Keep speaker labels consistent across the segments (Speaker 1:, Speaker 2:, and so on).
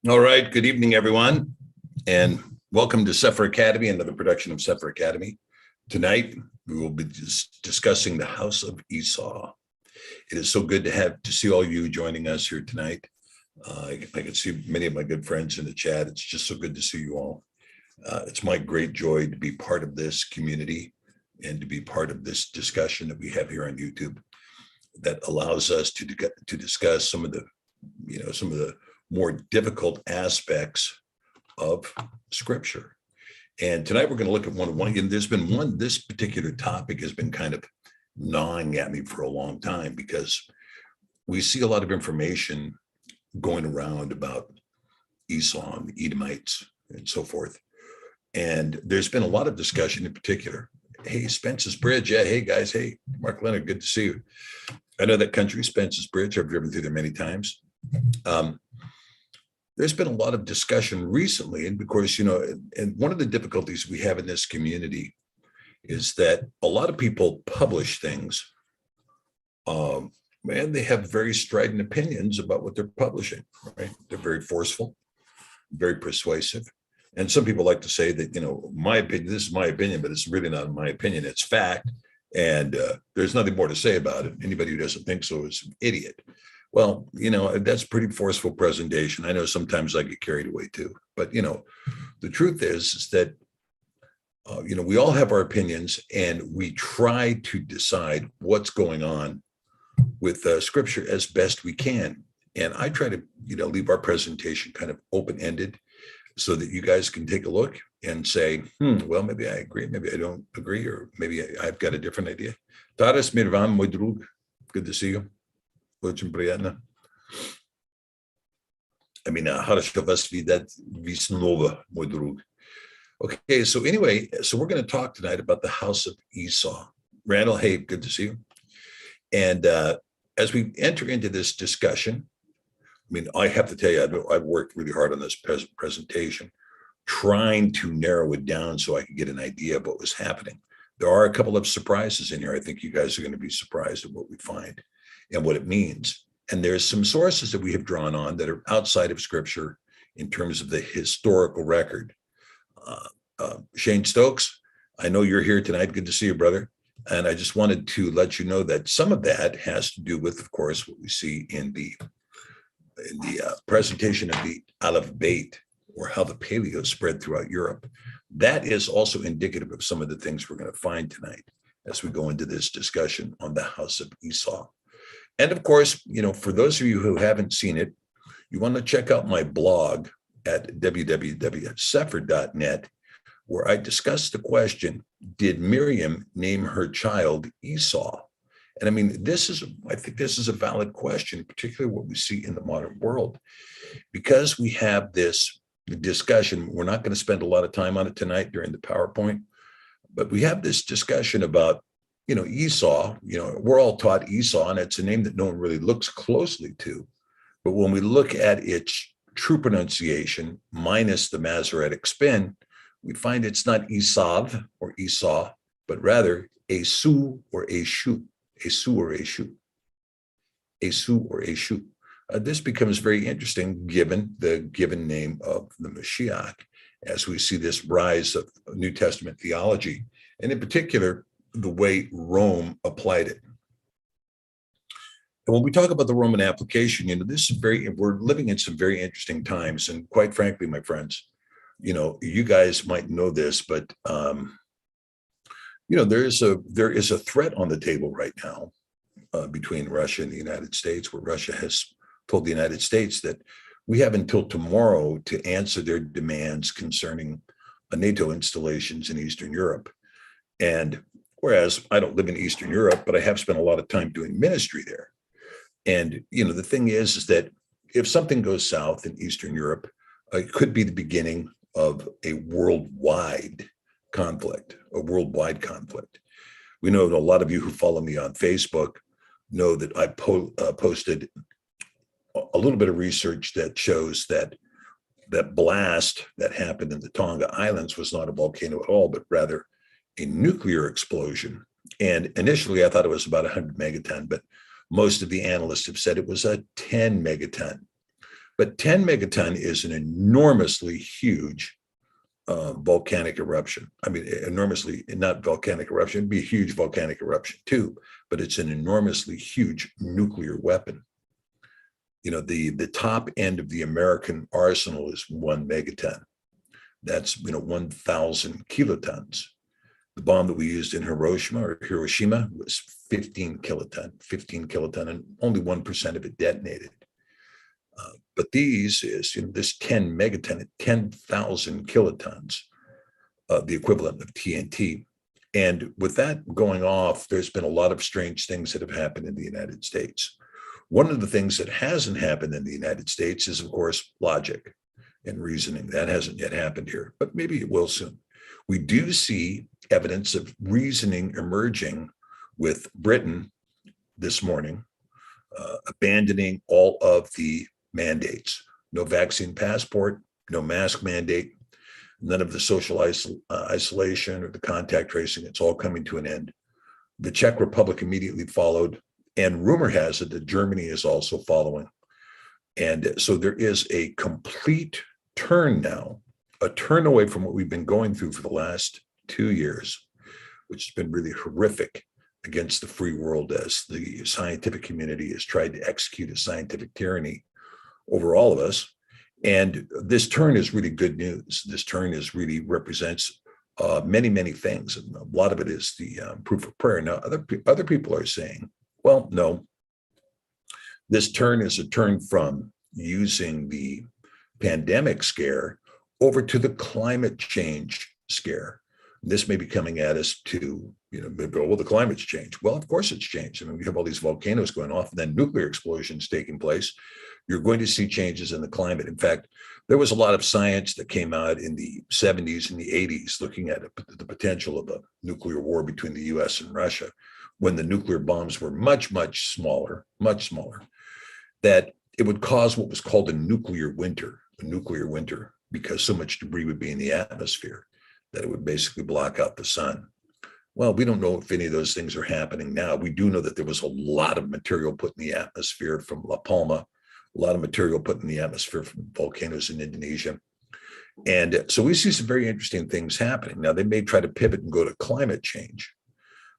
Speaker 1: All right. Good evening, everyone, and welcome to Sefer Academy, another production of Sefer Academy. Tonight, we will be discussing the House of Esau. It is so good to see all of you joining us here tonight. I can see many of my good friends in the chat. It's just so good to see you all. It's my great joy to be part of this community and to be part of this discussion that we have here on YouTube that allows us to discuss some of the more difficult aspects of Scripture. And tonight we're going to look at one. And there's been one. This particular topic has been kind of gnawing at me for a long time because we see a lot of information going around about Esau and the Edomites and so forth. And there's been a lot of discussion in particular. Hey, Spence's Bridge. Yeah. Hey, guys. Hey, Mark Leonard. Good to see you. I know that country, Spence's Bridge. I've driven through there many times. There's been a lot of discussion recently, and of course, and one of the difficulties we have in this community is that a lot of people publish things, and they have very strident opinions about what they're publishing, right? They're very forceful, very persuasive. And some people like to say that, my opinion, this is my opinion, but it's really not my opinion, it's fact. And there's nothing more to say about it. Anybody who doesn't think so is an idiot. Well, that's pretty forceful presentation. I know sometimes I get carried away too, but the truth is that, we all have our opinions and we try to decide what's going on with Scripture as best we can. And I try to, leave our presentation kind of open-ended so that you guys can take a look and say, well, maybe I agree, maybe I don't agree, or maybe I've got a different idea. Taras Miriam, mój drug, good to see you. Очень приятно. Хорошо вас видеть снова, мой друг. Okay, so anyway, we're going to talk tonight about the House of Esau. Randall, hey, good to see you. And as we enter into this discussion, I have to tell you, I've worked really hard on this presentation, trying to narrow it down so I could get an idea of what was happening. There are a couple of surprises in here. I think you guys are going to be surprised at what we find and what it means. And there's some sources that we have drawn on that are outside of Scripture in terms of the historical record. Shane Stokes, I know you're here tonight. Good to see you, brother. And I just wanted to let you know that some of that has to do with, of course, what we see in the presentation of the Aleph Beit, or how the paleo spread throughout Europe. That is also indicative of some of the things we're going to find tonight as we go into this discussion on the House of Esau. And of course, for those of you who haven't seen it, you want to check out my blog at www.sefer.net, where I discuss the question, did Miriam name her child Esau? And I think this is a valid question, particularly what we see in the modern world, because we have this discussion. We're not going to spend a lot of time on it tonight during the PowerPoint, but we have this discussion about, Esau. We're all taught Esau, and it's a name that no one really looks closely to. But when we look at its true pronunciation, minus the Masoretic spin, we find it's not Esav or Esau, but rather Esu or Eshu. Esu or Eshu. Esu or Eshu. This becomes very interesting given the given name of the Mashiach, as we see this rise of New Testament theology, and in particular, the way Rome applied it. And when we talk about the Roman application, we're living in some very interesting times. And quite frankly, my friends, you guys might know this, but there is a threat on the table right now between Russia and the United States, where Russia has told the United States that we have until tomorrow to answer their demands concerning NATO installations in Eastern Europe. And whereas I don't live in Eastern Europe, but I have spent a lot of time doing ministry there. And, the thing is that if something goes south in Eastern Europe, it could be the beginning of a worldwide conflict. We know that a lot of you who follow me on Facebook know that I posted a little bit of research that shows that blast that happened in the Tonga Islands was not a volcano at all, but rather a nuclear explosion. And initially, I thought it was about 100 megaton, but most of the analysts have said it was a 10 megaton. But 10 megaton is an enormously huge volcanic eruption. I mean, enormously, not volcanic eruption, it'd be a huge volcanic eruption too, but it's an enormously huge nuclear weapon. You know, the top end of the American arsenal is 1 megaton. That's, 1,000 kilotons. The bomb that we used in Hiroshima was 15 kiloton, and only 1% of it detonated. But these is, this 10 megaton, 10,000 kilotons, the equivalent of TNT. And with that going off, there's been a lot of strange things that have happened in the United States. One of the things that hasn't happened in the United States is, of course, logic and reasoning. That hasn't yet happened here, but maybe it will soon. We do see evidence of reasoning emerging with Britain this morning, abandoning all of the mandates. No vaccine passport, no mask mandate, none of the social isolation or the contact tracing. It's all coming to an end. The Czech Republic immediately followed, and rumor has it that Germany is also following. And so there is a complete turn now, a turn away from what we've been going through for the last 2 years, which has been really horrific against the free world as the scientific community has tried to execute a scientific tyranny over all of us. And this turn is really good news. This turn is really represents many, many things. And a lot of it is the proof of prayer. Now, other people are saying, well, no, this turn is a turn from using the pandemic scare over to the climate change scare. This may be coming at us to, go, well, the climate's changed. Well, of course it's changed. I mean, we have all these volcanoes going off and then nuclear explosions taking place. You're going to see changes in the climate. In fact, there was a lot of science that came out in the 70s and the 80s looking at the potential of a nuclear war between the US and Russia when the nuclear bombs were much, much smaller, that it would cause what was called a nuclear winter, because so much debris would be in the atmosphere that it would basically block out the sun. Well, we don't know if any of those things are happening now. We do know that there was a lot of material put in the atmosphere from La Palma, a lot of material put in the atmosphere from volcanoes in Indonesia. And so we see some very interesting things happening. Now, they may try to pivot and go to climate change.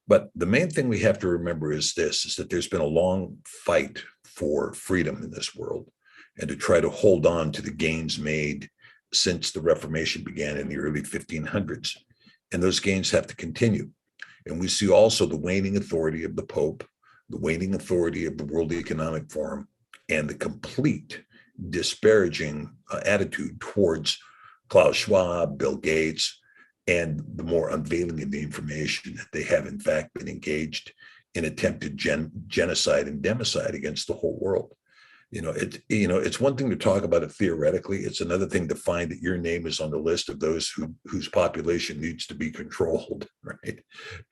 Speaker 1: But the main thing we have to remember is that there's been a long fight for freedom in this world and to try to hold on to the gains made since the Reformation began in the early 1500s. And those gains have to continue. And we see also the waning authority of the Pope, the waning authority of the World Economic Forum, and the complete disparaging attitude towards Klaus Schwab, Bill Gates, and the more unveiling of the information that they have in fact been engaged in attempted genocide and democide against the whole world. It's one thing to talk about it theoretically. It's another thing to find that your name is on the list of those whose population needs to be controlled, right?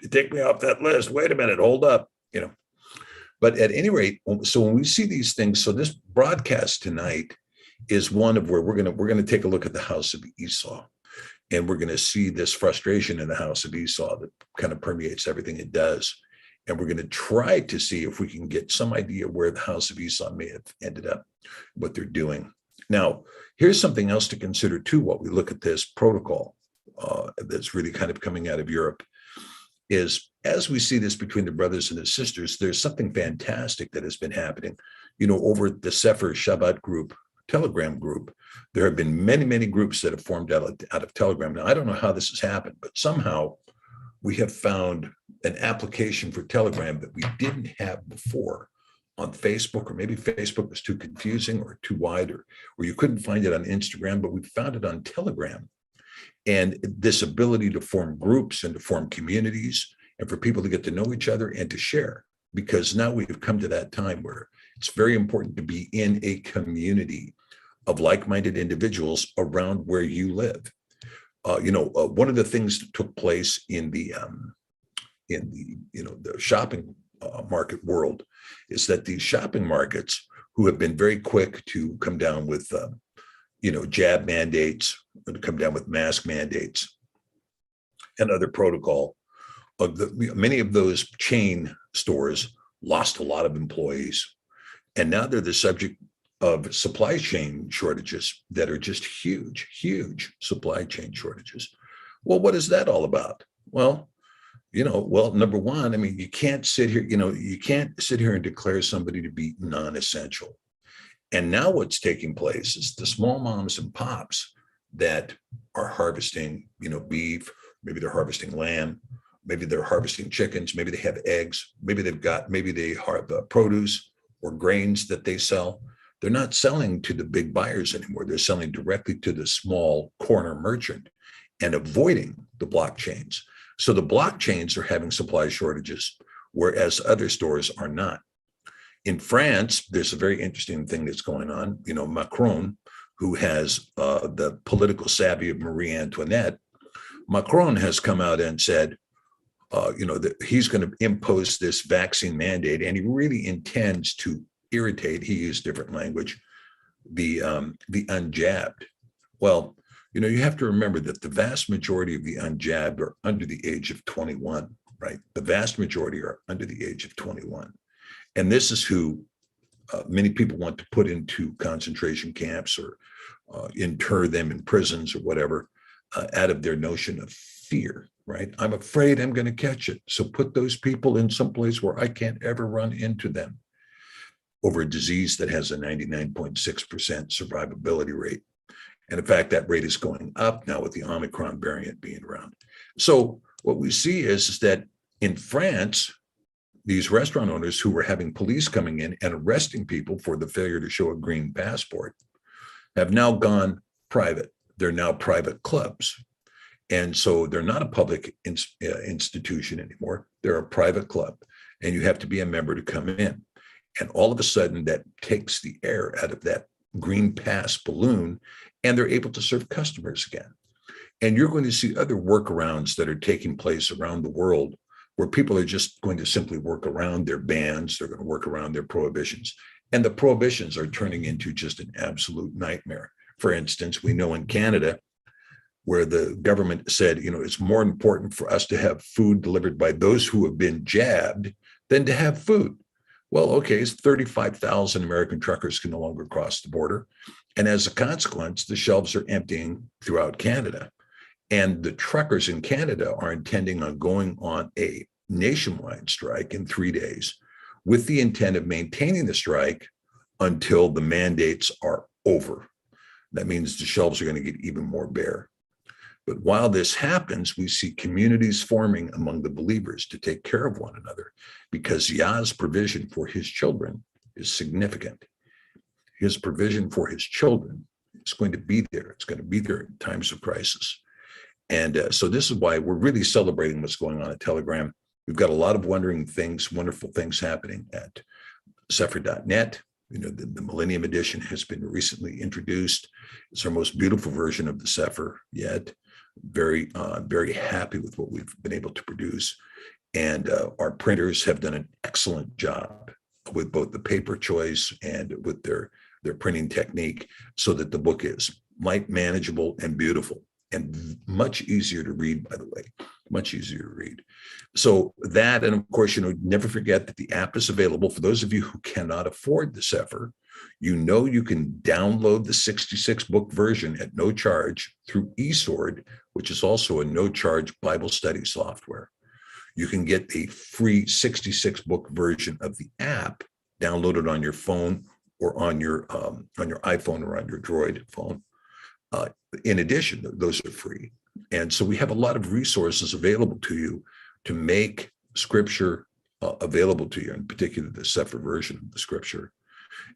Speaker 1: You take me off that list. Wait a minute, hold up, But at any rate, so when we see these things, so this broadcast tonight is one of where we're gonna take a look at the House of Esau, and we're gonna see this frustration in the House of Esau that kind of permeates everything it does. And we're going to try to see if we can get some idea where the House of Esau may have ended up, what they're doing. Now, here's something else to consider too, while we look at this protocol that's really kind of coming out of Europe, is as we see this between the brothers and the sisters, there's something fantastic that has been happening. Over the Sefer Shabbat group, Telegram group, there have been many, many groups that have formed out of Telegram. Now, I don't know how this has happened, but somehow we have found an application for Telegram that we didn't have before on Facebook, or maybe Facebook was too confusing or too wide, or you couldn't find it on Instagram, but we found it on Telegram. And this ability to form groups and to form communities and for people to get to know each other and to share, because now we've come to that time where it's very important to be in a community of like-minded individuals around where you live. One of the things that took place in the shopping market world is that these shopping markets, who have been very quick to come down with jab mandates, to come down with mask mandates and other protocol, many of those chain stores lost a lot of employees, and now they're the subject of supply chain shortages that are just huge supply chain shortages. Well, what is that all about? Well, number one, I mean, you can't sit here and declare somebody to be non-essential. And now what's taking place is the small moms and pops that are harvesting, beef, maybe they're harvesting lamb, maybe they're harvesting chickens, maybe they have eggs, maybe they have produce or grains that they sell. They're not selling to the big buyers anymore. They're selling directly to the small corner merchant and avoiding the blockchains. So the blockchains are having supply shortages, whereas other stores are not. In France, there's a very interesting thing that's going on. Macron, who has the political savvy of Marie Antoinette, Macron has come out and said, that he's going to impose this vaccine mandate, and he really intends to irritate, he used different language, the unjabbed. Well, you have to remember that the vast majority of the unjabbed are under the age of 21, right? The vast majority are under the age of 21. And this is who many people want to put into concentration camps or inter them in prisons or whatever, out of their notion of fear, right? I'm afraid I'm going to catch it. So put those people in some place where I can't ever run into them, over a disease that has a 99.6% survivability rate. And in fact, that rate is going up now with the Omicron variant being around. So what we see is that in France, these restaurant owners who were having police coming in and arresting people for the failure to show a green passport have now gone private. They're now private clubs. And so they're not a public institution anymore. They're a private club, and you have to be a member to come in. And all of a sudden, that takes the air out of that green pass balloon, and they're able to serve customers again. And you're going to see other workarounds that are taking place around the world where people are just going to simply work around their bans. They're going to work around their prohibitions. And the prohibitions are turning into just an absolute nightmare. For instance, we know in Canada, where the government said, it's more important for us to have food delivered by those who have been jabbed than to have food. Well, okay, 35,000 American truckers can no longer cross the border. And as a consequence, the shelves are emptying throughout Canada. And the truckers in Canada are intending on going on a nationwide strike in 3 days with the intent of maintaining the strike until the mandates are over. That means the shelves are going to get even more bare. But while this happens, we see communities forming among the believers to take care of one another, because Yah's provision for his children is significant. His provision for his children is going to be there. It's going to be there in times of crisis. And so this is why we're really celebrating what's going on at Telegram. We've got a lot of wonderful things happening at Sefer.net. The Millennium Edition has been recently introduced. It's our most beautiful version of the Sefer yet. Very happy with what we've been able to produce. And our printers have done an excellent job with both the paper choice and with their printing technique, so that the book is light, manageable, and beautiful, and much easier to read, by the way, much easier to read. So that, and of course, never forget that the app is available for those of you who cannot afford the Sefer. You can download the 66-book version at no charge through eSword, which is also a no-charge Bible study software. You can get a free 66-book version of the app downloaded on your phone or on your iPhone or on your Droid phone. In addition, those are free. And so we have a lot of resources available to you to make Scripture available to you, in particular the Sefer version of the Scripture.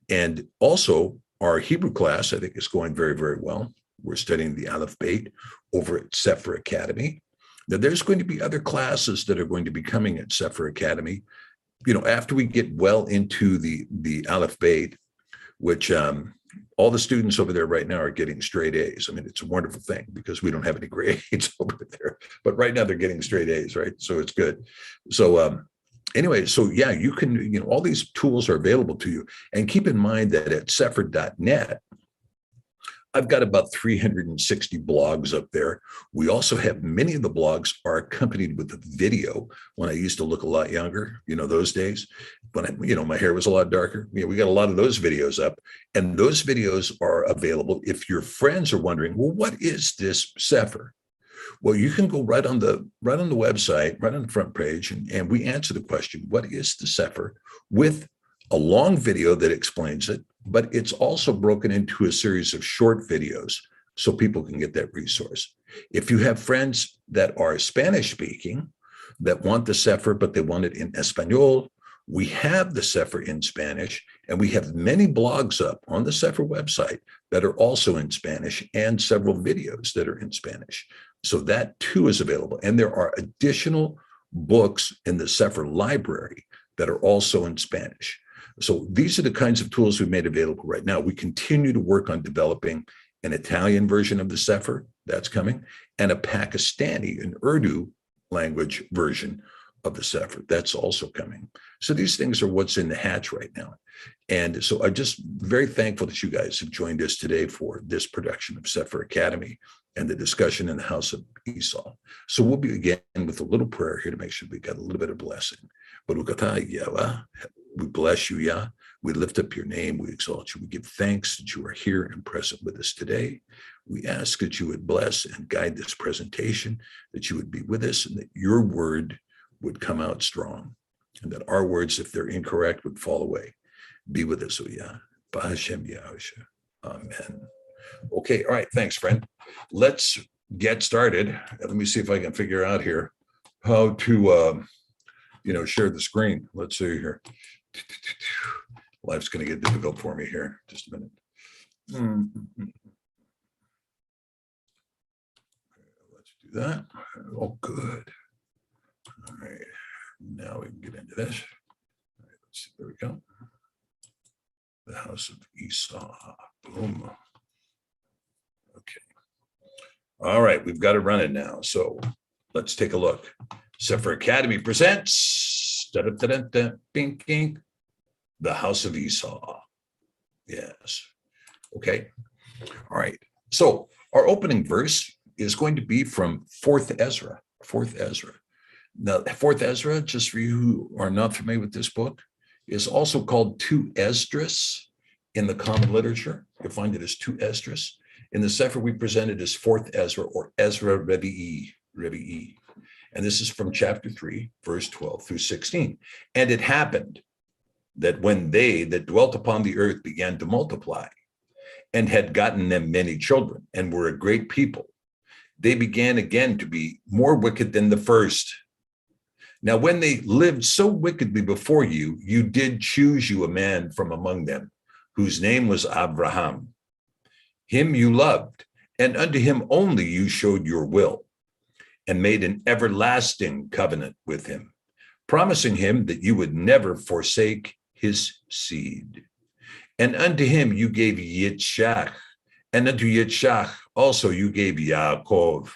Speaker 1: And also, our Hebrew class, I think, is going very, very well. We're studying the Aleph Beit over at Sefer Academy. Now, there's going to be other classes that are going to be coming at Sefer Academy. After we get well into the Aleph Beit, which all the students over there right now are getting straight A's. I mean, it's a wonderful thing because we don't have any grades over there. But right now they're getting straight A's, right? So it's good. So anyway, so yeah, you can, all these tools are available to you. And keep in mind that at Sefer.net, I've got about 360 blogs up there. We also have many of the blogs are accompanied with a video. When I used to look a lot younger, those days when my hair was a lot darker, we got a lot of those videos up, and those videos are available. If your friends are wondering, well, what is this Sefer? Well, you can go right on the website, right on the front page, and we answer the question, what is the Sefer, with a long video that explains it, but it's also broken into a series of short videos so people can get that resource. If you have friends that are Spanish speaking that want the Sefer, but they want it in Espanol, we have the Sefer in Spanish, and we have many blogs up on the Sefer website that are also in Spanish, and several videos that are in Spanish. So that too is available. And there are additional books in the Sefer library that are also in Spanish. So these are the kinds of tools we've made available right now. We continue to work on developing an Italian version of the Sefer, that's coming, and a Pakistani, an Urdu language version of the Sefer, that's also coming. So these things are what's in the hatch right now. And so I'm just very thankful that you guys have joined us today for this production of Sefer Academy and the discussion in the House of Esau. So we'll begin with a little prayer here to make sure we got a little bit of blessing. We bless you, Yah. We lift up your name. We exalt you. We give thanks that you are here and present with us today. We ask that you would bless and guide this presentation, that you would be with us, and that your word would come out strong, and that our words, if they're incorrect, would fall away. Be with us, O Yah. B'Hashem Yahusha. Amen. Okay, all right. Thanks, friend. Let's get started. Let me see if I can figure out here how to, share the screen. Let's see here. Life's going to get difficult for me here. Just a minute. Let's do that. Oh, good. All right. Now we can get into this. All right, let's see. There we go. The House of Esau. Boom. Okay. All right. We've got it running now. So let's take a look. Sefer Academy presents the House of Esau. Yes. Okay. All right. So our opening verse is going to be from 4th Ezra. 4th Ezra. Now, 4th Ezra, just for you who are not familiar with this book, is also called 2 Esdras in the common literature. You'll find it as 2 Esdras. In the Sefer, we present it as 4th Ezra, or Ezra Revi'i. And this is from chapter 3, verse 12 through 16. And it happened that when they that dwelt upon the earth began to multiply, and had gotten them many children, and were a great people, they began again to be more wicked than the first. Now, when they lived so wickedly before you, you did choose you a man from among them, whose name was Abraham. Him you loved, and unto him only you showed your will, and made an everlasting covenant with him, promising him that you would never forsake his seed. And unto him you gave Yitzchak, and unto Yitzchak also you gave Yaakov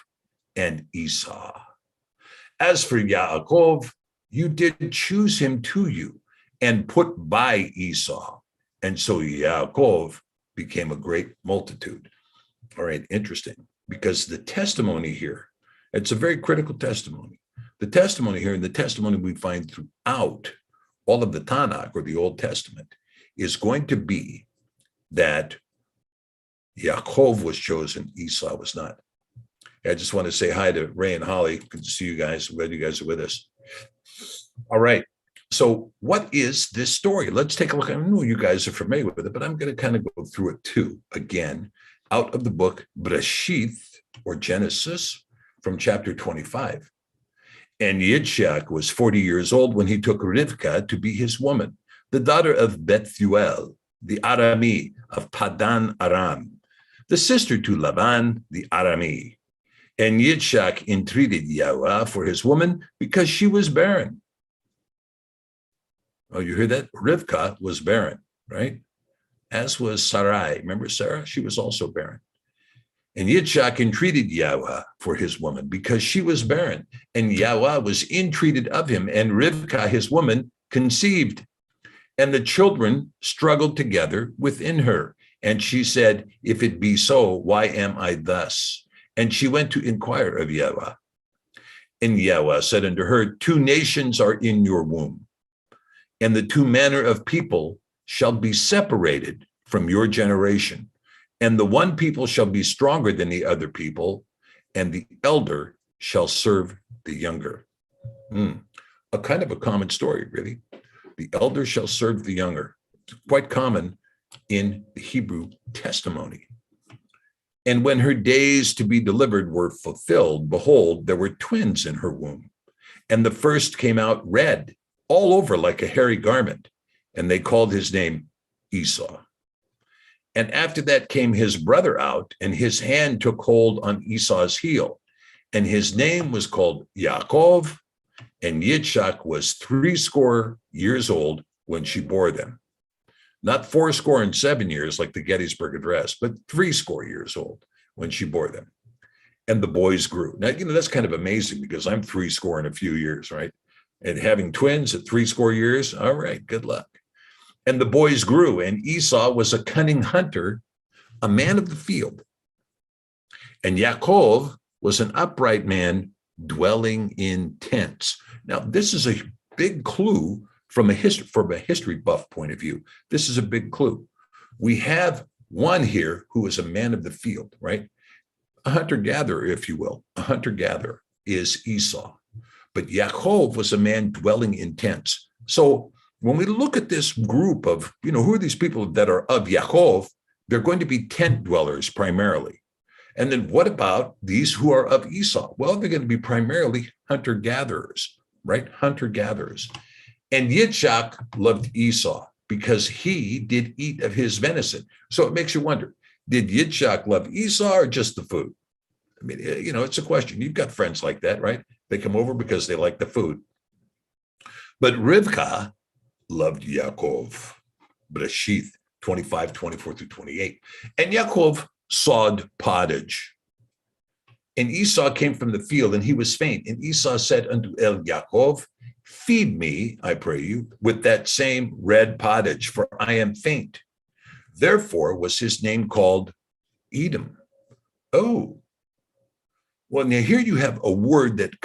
Speaker 1: and Esau. As for Yaakov, you did choose him to you, and put by Esau. And so Yaakov became a great multitude. All right, interesting, because the testimony here, it's a very critical testimony. The testimony here, and the testimony we find throughout all of the Tanakh, or the Old Testament, is going to be that Yaakov was chosen, Esau was not. I just want to say hi to Ray and Holly. Good to see you guys. I'm glad you guys are with us. All right. So what is this story? Let's take a look. I know you guys are familiar with it, but I'm going to kind of go through it too, again, out of the book Bereshith, or Genesis, from chapter 25. And Yitzchak was 40 years old when he took Rivkah to be his woman, the daughter of Bethuel, the Arami of Padan Aram, the sister to Laban, the Arami. And Yitzchak entreated Yahweh for his woman because she was barren. Oh, you hear that? Rivkah was barren, right? As was Sarai. Remember Sarah? She was also barren. And Yitzchak entreated Yahweh for his woman because she was barren. And Yahweh was entreated of him, and Rivkah, his woman, conceived. And the children struggled together within her. And she said, if it be so, why am I thus? And she went to inquire of Yahweh. And Yahweh said unto her, two nations are in your womb, and the two manner of people shall be separated from your generation. And the one people shall be stronger than the other people, and the elder shall serve the younger. A kind of a common story, really. The elder shall serve the younger. It's quite common in the Hebrew testimony. And when her days to be delivered were fulfilled, behold, there were twins in her womb. And the first came out red, all over like a hairy garment, and they called his name Esau. And after that came his brother out, and his hand took hold on Esau's heel, and his name was called Yaakov, and Yitzchak was 80 years old when she bore them. Not 77 years like the Gettysburg Address, but 80 years old when she bore them. And the boys grew. Now, that's kind of amazing because I'm 80 in a few years, right? And having twins at 80 years, all right, good luck. And the boys grew, and Esau was a cunning hunter, a man of the field. And Yaakov was an upright man dwelling in tents. Now, this is a big clue from a history buff point of view. This is a big clue. We have one here who is a man of the field, right? A hunter-gatherer, if you will. A hunter-gatherer is Esau. But Yaakov was a man dwelling in tents. So when we look at this group of, who are these people that are of Yaakov? They're going to be tent dwellers primarily. And then what about these who are of Esau? Well, they're going to be primarily hunter-gatherers, right? Hunter-gatherers. And Yitzchak loved Esau because he did eat of his venison. So it makes you wonder, did Yitzchak love Esau or just the food? I mean, it's a question. You've got friends like that, right? They come over because they like the food. But Rivka loved Yaakov. Bereshith 25, 24 through 28. And Yaakov sawed pottage. And Esau came from the field, and he was faint. And Esau said unto Yaakov, feed me, I pray you, with that same red pottage, for I am faint. Therefore was his name called Edom. Oh, well, now here you have a word that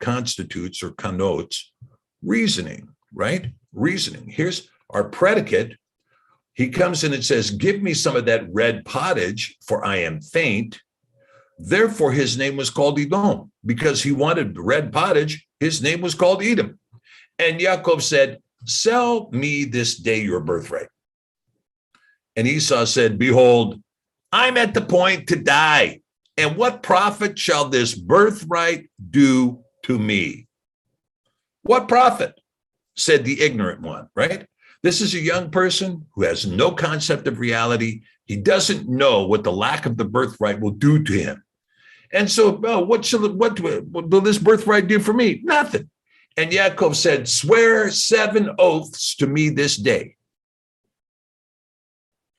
Speaker 1: constitutes or connotes reasoning, right? Reasoning. Here's our predicate. He comes in and says, give me some of that red pottage, for I am faint. Therefore, his name was called Edom, because he wanted red pottage. His name was called Edom. And Yaakov said, sell me this day your birthright. And Esau said, behold, I'm at the point to die. And what profit shall this birthright do to me? What profit? Said the ignorant one, right? This is a young person who has no concept of reality. He doesn't know what the lack of the birthright will do to him. And so, what will this birthright do for me? Nothing. And Yaakov said, swear 7 oaths to me this day.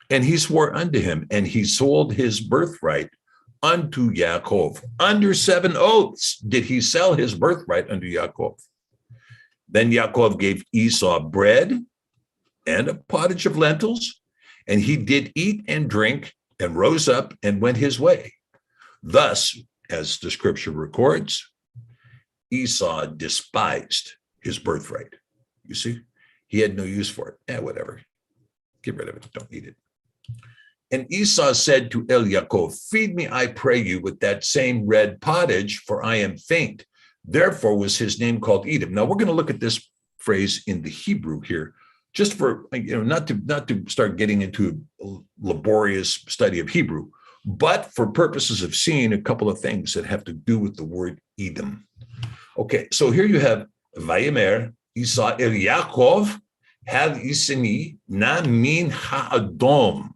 Speaker 1: And he swore unto him, and he sold his birthright unto Yaakov. Under 7 oaths did he sell his birthright unto Yaakov. Then Yaakov gave Esau bread and a pottage of lentils, and he did eat and drink, and rose up and went his way. Thus, as the scripture records, Esau despised his birthright. You see, he had no use for it. Whatever. Get rid of it. Don't need it. And Esau said to Yaakov, feed me, I pray you, with that same red pottage, for I am faint. Therefore was his name called Edom. Now we're going to look at this phrase in the Hebrew here, just for, not to start getting into a laborious study of Hebrew, but for purposes of seeing a couple of things that have to do with the word Edom. Okay, so here you have Vayemer Esau el Yaakov had iseni na min ha'adom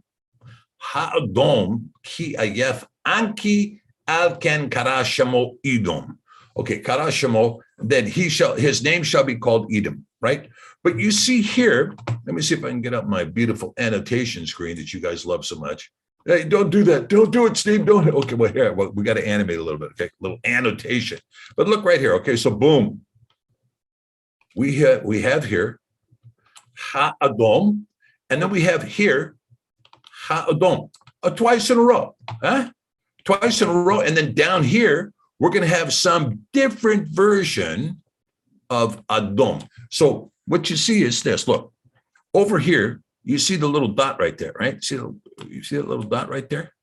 Speaker 1: ki ayef anki al ken karashamo Edom. Okay, karashamo, then his name shall be called Edom, right? But you see here, let me see if I can get up my beautiful annotation screen that you guys love so much. Hey, don't do that. Don't do it, Steve. Don't. Okay, well, here, we got to animate a little bit. Okay, a little annotation. But look right here. Okay, so boom. We have here Ha-Adom, and then we have here Ha'adom, twice in a row, huh? Twice in a row. And then down here, we're going to have some different version of Adom. So what you see is this. Look, over here, you see the little dot right there, right? You see that little dot right there?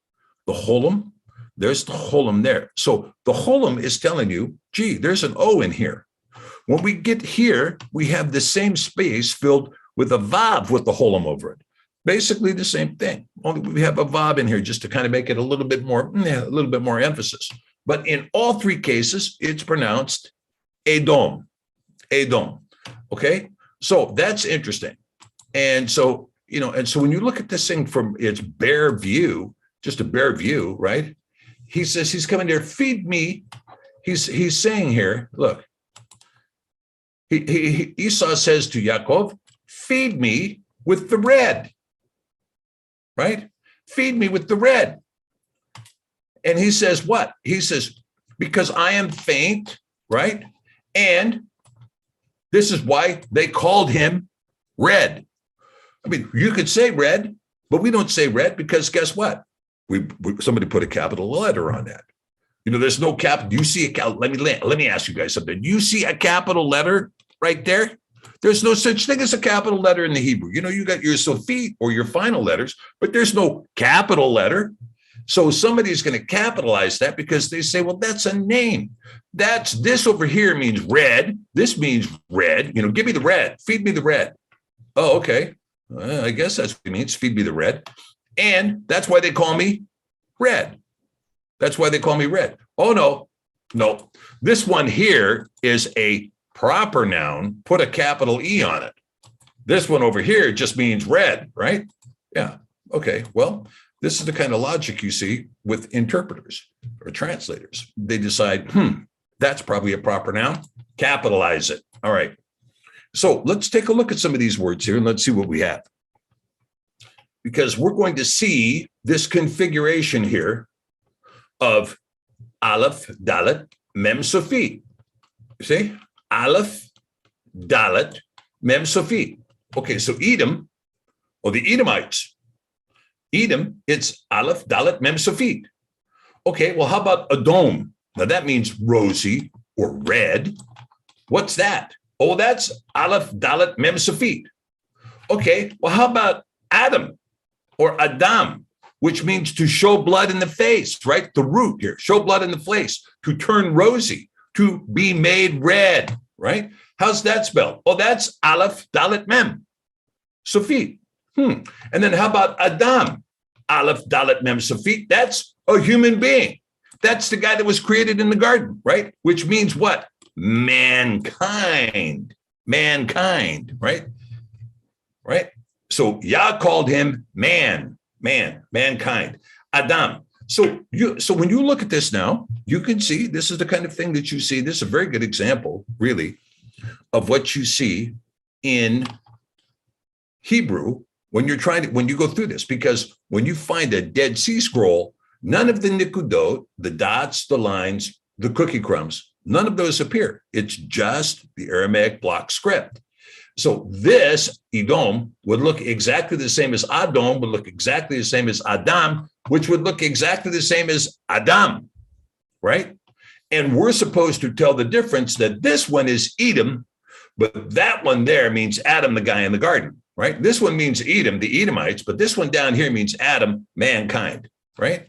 Speaker 1: The holum. There's the holum there. So the holum is telling you, gee, there's an O in here. When we get here, we have the same space filled with a vav with the holum over it. Basically the same thing. Only we have a vav in here just to kind of make it a little bit more emphasis. But in all three cases, it's pronounced Edom. Edom. Okay, so that's interesting. And so, and so when you look at this thing from its bare view, just a bare view, right? He says he's coming there, feed me. He's saying here, look, Esau says to Yaakov, feed me with the red, right? Feed me with the red. And he says what? He says, because I am faint, right? And this is why they called him red. I mean, you could say red, but we don't say red because guess what? Somebody put a capital letter on that. There's no cap. Do you see a cap? Let me ask you guys something. Do you see a capital letter right there? There's no such thing as a capital letter in the Hebrew. You got your Sophit or your final letters, but there's no capital letter. So somebody's going to capitalize that because they say, well, that's a name. This over here means red. This means red. Give me the red. Feed me the red. Oh, okay. I guess that's what it means. Feed me the red. And that's why they call me red. That's why they call me red. Oh, no. This one here is a proper noun. Put a capital E on it. This one over here just means red, right? Yeah. Okay. Well, this is the kind of logic you see with interpreters or translators. They decide, that's probably a proper noun. Capitalize it. All right. So let's take a look at some of these words here and let's see what we have. Because we're going to see this configuration here of Aleph, Dalet, Mem, Sofit. You see? Aleph, Dalet, Mem, Sofit. Okay, so Edom, or the Edomites. Edom, it's Aleph, Dalet, Mem, Sofit. Okay, well, how about Adom? Now that means rosy or red. What's that? Oh, that's Aleph, Dalet, Mem, Sofit. Okay, well, how about Adam or Adam, which means to show blood in the face, right? The root here, show blood in the face, to turn rosy, to be made red, right? How's that spelled? Oh, that's Aleph, Dalet, Mem, Sofit. And then how about Adam? Aleph, Dalet, Mem, Sofit. That's a human being. That's the guy that was created in the garden, right? Which means what? Mankind, right? Right? So Yah called him mankind, Adam. So when you look at this now, you can see this is the kind of thing that you see. This is a very good example, really, of what you see in Hebrew when you go through this, because when you find a Dead Sea Scroll, none of the nikudot, the dots, the lines, the cookie crumbs, none of those appear. It's just the Aramaic block script. So this Edom would look exactly the same as Adom, would look exactly the same as Adam, which would look exactly the same as Adam, right? And we're supposed to tell the difference that this one is Edom, but that one there means Adam, the guy in the garden, right? This one means Edom, the Edomites, but this one down here means Adam, mankind, right?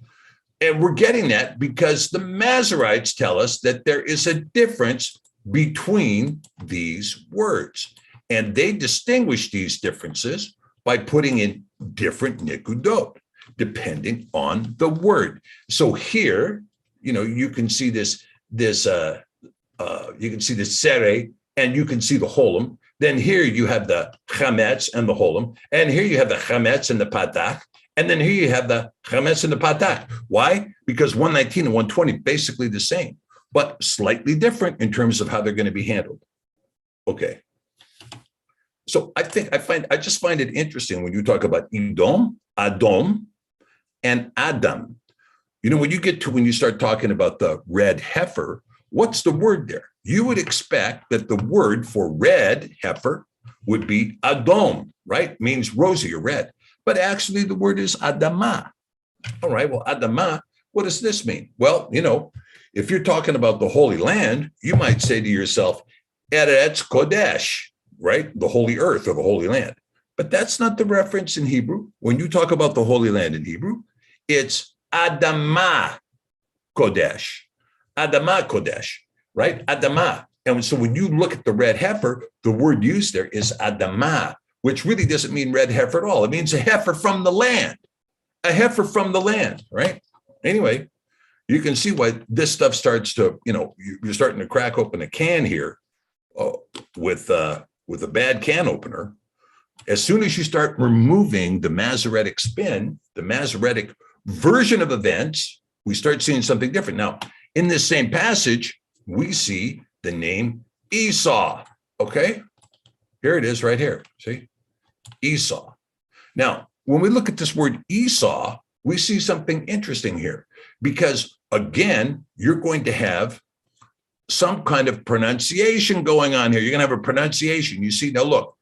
Speaker 1: And we're getting that because the Masoretes tell us that there is a difference between these words. And they distinguish these differences by putting in different nikudot, depending on the word. So here, you can see this sere, and you can see the holum. Then here you have the chametz and the holum. And here you have the chametz and the patach. And then here you have the chametz and the patach. Why? Because 119 and 120 basically the same, but slightly different in terms of how they're going to be handled. Okay. So I just find it interesting when you talk about Edom, Adom, and Adam. When you start talking about the red heifer, what's the word there? You would expect that the word for red heifer would be Adom, right? Means rosy or red. but actually the word is Adamah. All right, well, Adamah, what does this mean? Well, if you're talking about the Holy Land, you might say to yourself, Eretz Kodesh, right? The Holy Earth or the Holy Land. But that's not the reference in Hebrew. When you talk about the Holy Land in Hebrew, it's Adamah Kodesh. Adamah Kodesh, right? Adamah. And so when you look at the red heifer, the word used there is Adamah, which really doesn't mean red heifer at all. It means a heifer from the land. A heifer from the land, right? Anyway, you can see why this stuff starts to, you're starting to crack open a can here with a bad can opener. As soon as you start removing the Masoretic spin, the Masoretic version of events, we start seeing something different. Now, in this same passage, we see the name Esau, okay? Here it is right here, see? Esau. Now, when we look at this word Esau, we see something interesting here because, again, you're going to have some kind of pronunciation going on here. You're going to have a pronunciation. You see, now look,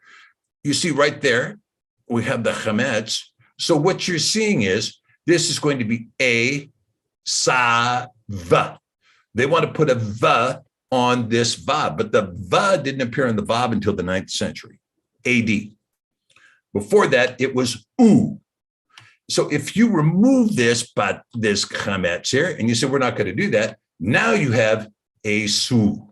Speaker 1: you see right there, we have the chametz. So what you're seeing is this is going to be a sa v. They want to put a v on this vav, but the v didn't appear in the vav until the 9th century AD. Before that, it was u. So if you remove this chametz here, and you say we're not going to do that, now you have Esu.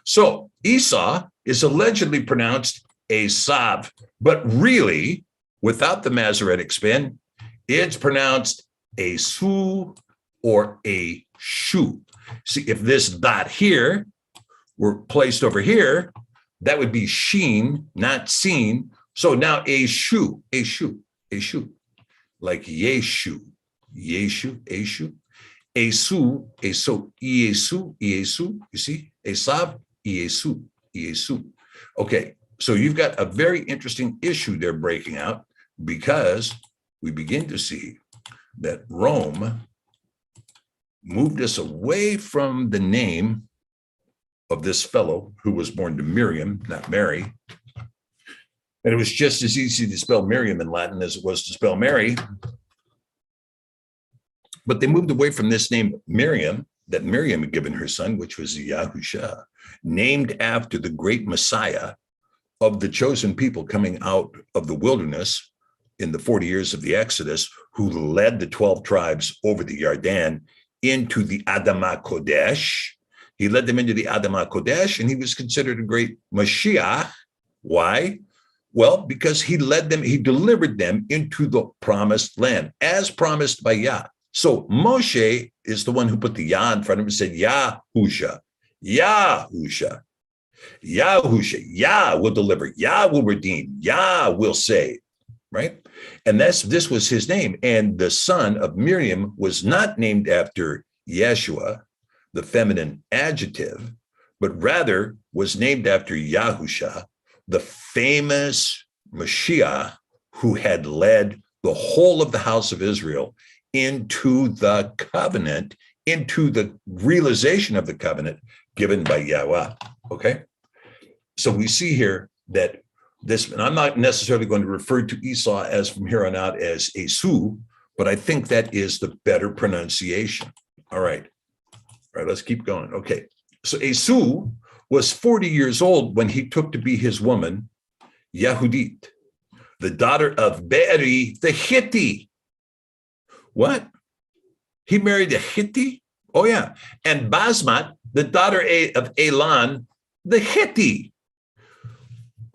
Speaker 1: So Esau is allegedly pronounced Esav, but really, without the Masoretic spin, it's pronounced Esu or Eshu. See, if this dot here were placed over here, that would be sheen, not seen. So now Eshu, like Yeshu, Eshu, Esu, you see, Esav, Esu. Okay, so you've got a very interesting issue there breaking out because we begin to see that Rome moved us away from the name of this fellow who was born to Miriam, not Mary. And it was just as easy to spell Miriam in Latin as it was to spell Mary. But they moved away from this name Miriam, that Miriam had given her son, which was Yahusha, named after the great Messiah of the chosen people coming out of the wilderness in the 40 years of the Exodus, who led the 12 tribes over the Yarden into the Adamah Kodesh. He led them into the Adamah Kodesh, and he was considered a great Mashiach. Why? Well, because he led them, he delivered them into the promised land, as promised by Yah. So Moshe is the one who put the Yah in front of him and said, Yahusha, Yahusha, Yahusha, Yah will deliver, Yah will redeem, Yah will save, right? And this was his name. And the son of Miriam was not named after Yeshua, the feminine adjective, but rather was named after Yahusha, the famous Mashiach who had led the whole of the house of Israel into the covenant, into the realization of the covenant given by Yahweh. Okay? So we see here that this, and I'm not necessarily going to refer to Esau as from here on out as Esu, but I think that is the better pronunciation. All right, let's keep going. Okay, so Esu was 40 years old when he took to be his woman, Yehudit, the daughter of Be'eri, the Hittite. What? He married a Hittite? Oh, yeah. And Basmat, the daughter of Elon, the Hittite.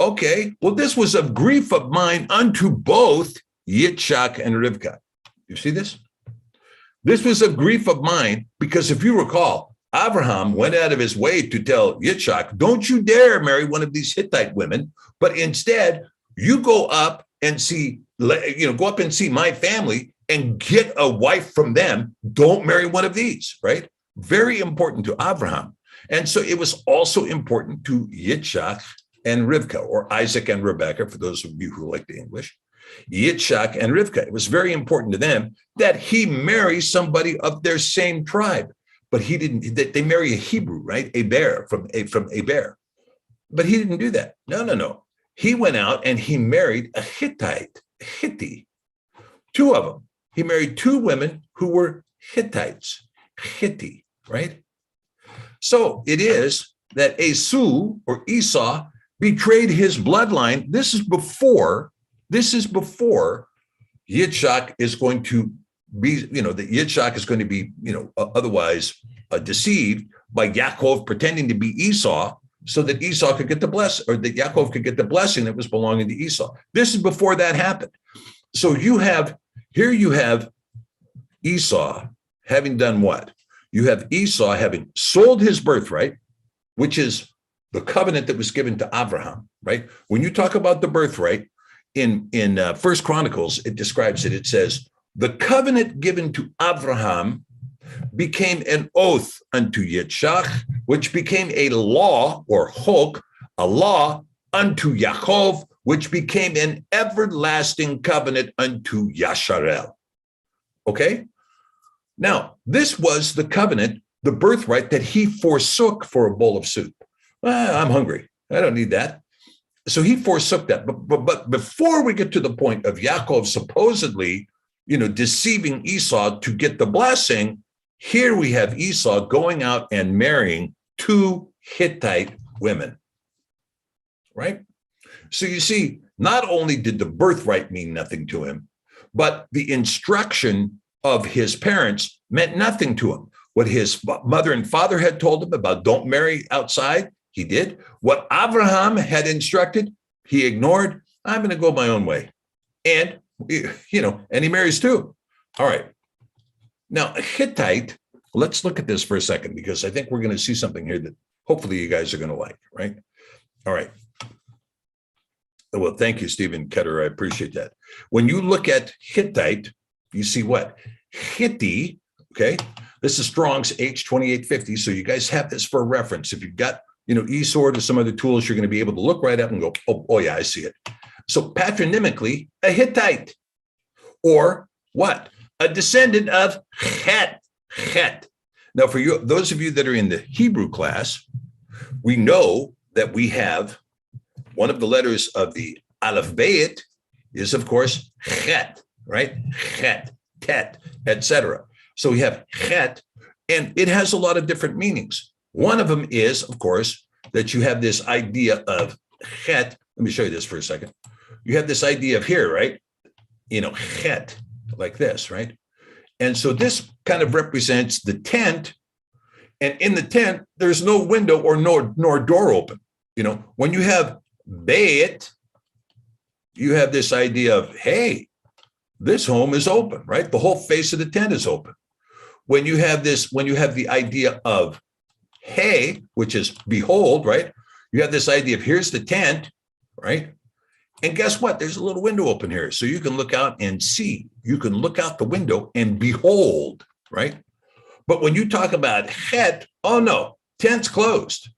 Speaker 1: Okay, well, this was a grief of mine unto both Yitzchak and Rivka. You see this? This was a grief of mine because if you recall, Abraham went out of his way to tell Yitzchak, don't you dare marry one of these Hittite women, but instead you go up and see, go up and see my family and get a wife from them. Don't marry one of these, right? Very important to Abraham. And so it was also important to Yitzchak and Rivka, or Isaac and Rebekah, for those of you who like the English. Yitzchak and Rivka, it was very important to them that he marry somebody of their same tribe. But he didn't, they marry a Hebrew, right? A bear from a bear. But he didn't do that. No. He went out and he married a Hittite. Hittite. Two of them. He married two women who were Hittites. Hittite, right? So it is that Esau betrayed his bloodline. This is before Yitzhak is going to be, that Yitzhak is going to be, otherwise deceived by Yaakov pretending to be Esau so that Esau could get the blessing, or that Yaakov could get the blessing that was belonging to Esau. This is before that happened. So you have Esau having done what? You have Esau having sold his birthright, which is the covenant that was given to Abraham, right? When you talk about the birthright in First Chronicles, it describes it. It says, the covenant given to Abraham became an oath unto Yitzhak, which became a law, or chok, a law unto Yaakov, which became an everlasting covenant unto Yasharel. Okay? Now, this was the covenant, the birthright that he forsook for a bowl of soup. I'm hungry. I don't need that. So he forsook that. But before we get to the point of Yaakov supposedly, deceiving Esau to get the blessing, here we have Esau going out and marrying two Hittite women, right? So you see, not only did the birthright mean nothing to him, but the instruction of his parents meant nothing to him. What his mother and father had told him about don't marry outside, he did. What Abraham had instructed, he ignored. I'm going to go my own way. And, and he marries too. All right. Now, Hittite, let's look at this for a second, because I think we're going to see something here that hopefully you guys are going to like, right? All right. Well, thank you, Stephen Ketter. I appreciate that. When you look at Hittite, you see what? Hittite, okay? This is Strong's H2850. So you guys have this for a reference. If you've got, eSword or some other tools, you're going to be able to look right up and go, oh yeah, I see it. So patronymically, a Hittite, or what? A descendant of Het. Now, for you, those of you that are in the Hebrew class, we know that we have one of the letters of the alphabet is, of course, Het, right? Het, Tet, etc. So we have Het, and it has a lot of different meanings. One of them is, of course, that you have this idea of Het. Let me show you this for a second. You have this idea of here, right? Het, like this, right? And so this kind of represents the tent. And in the tent, there's no window or nor door open. When you have Beit, you have this idea of, hey, this home is open, right? The whole face of the tent is open. When you have the idea of hey, which is behold, right? You have this idea of here's the tent, right? And guess what? There's a little window open here. So you can look out and see. You can look out the window and behold, right? But when you talk about het, oh no, tent's closed.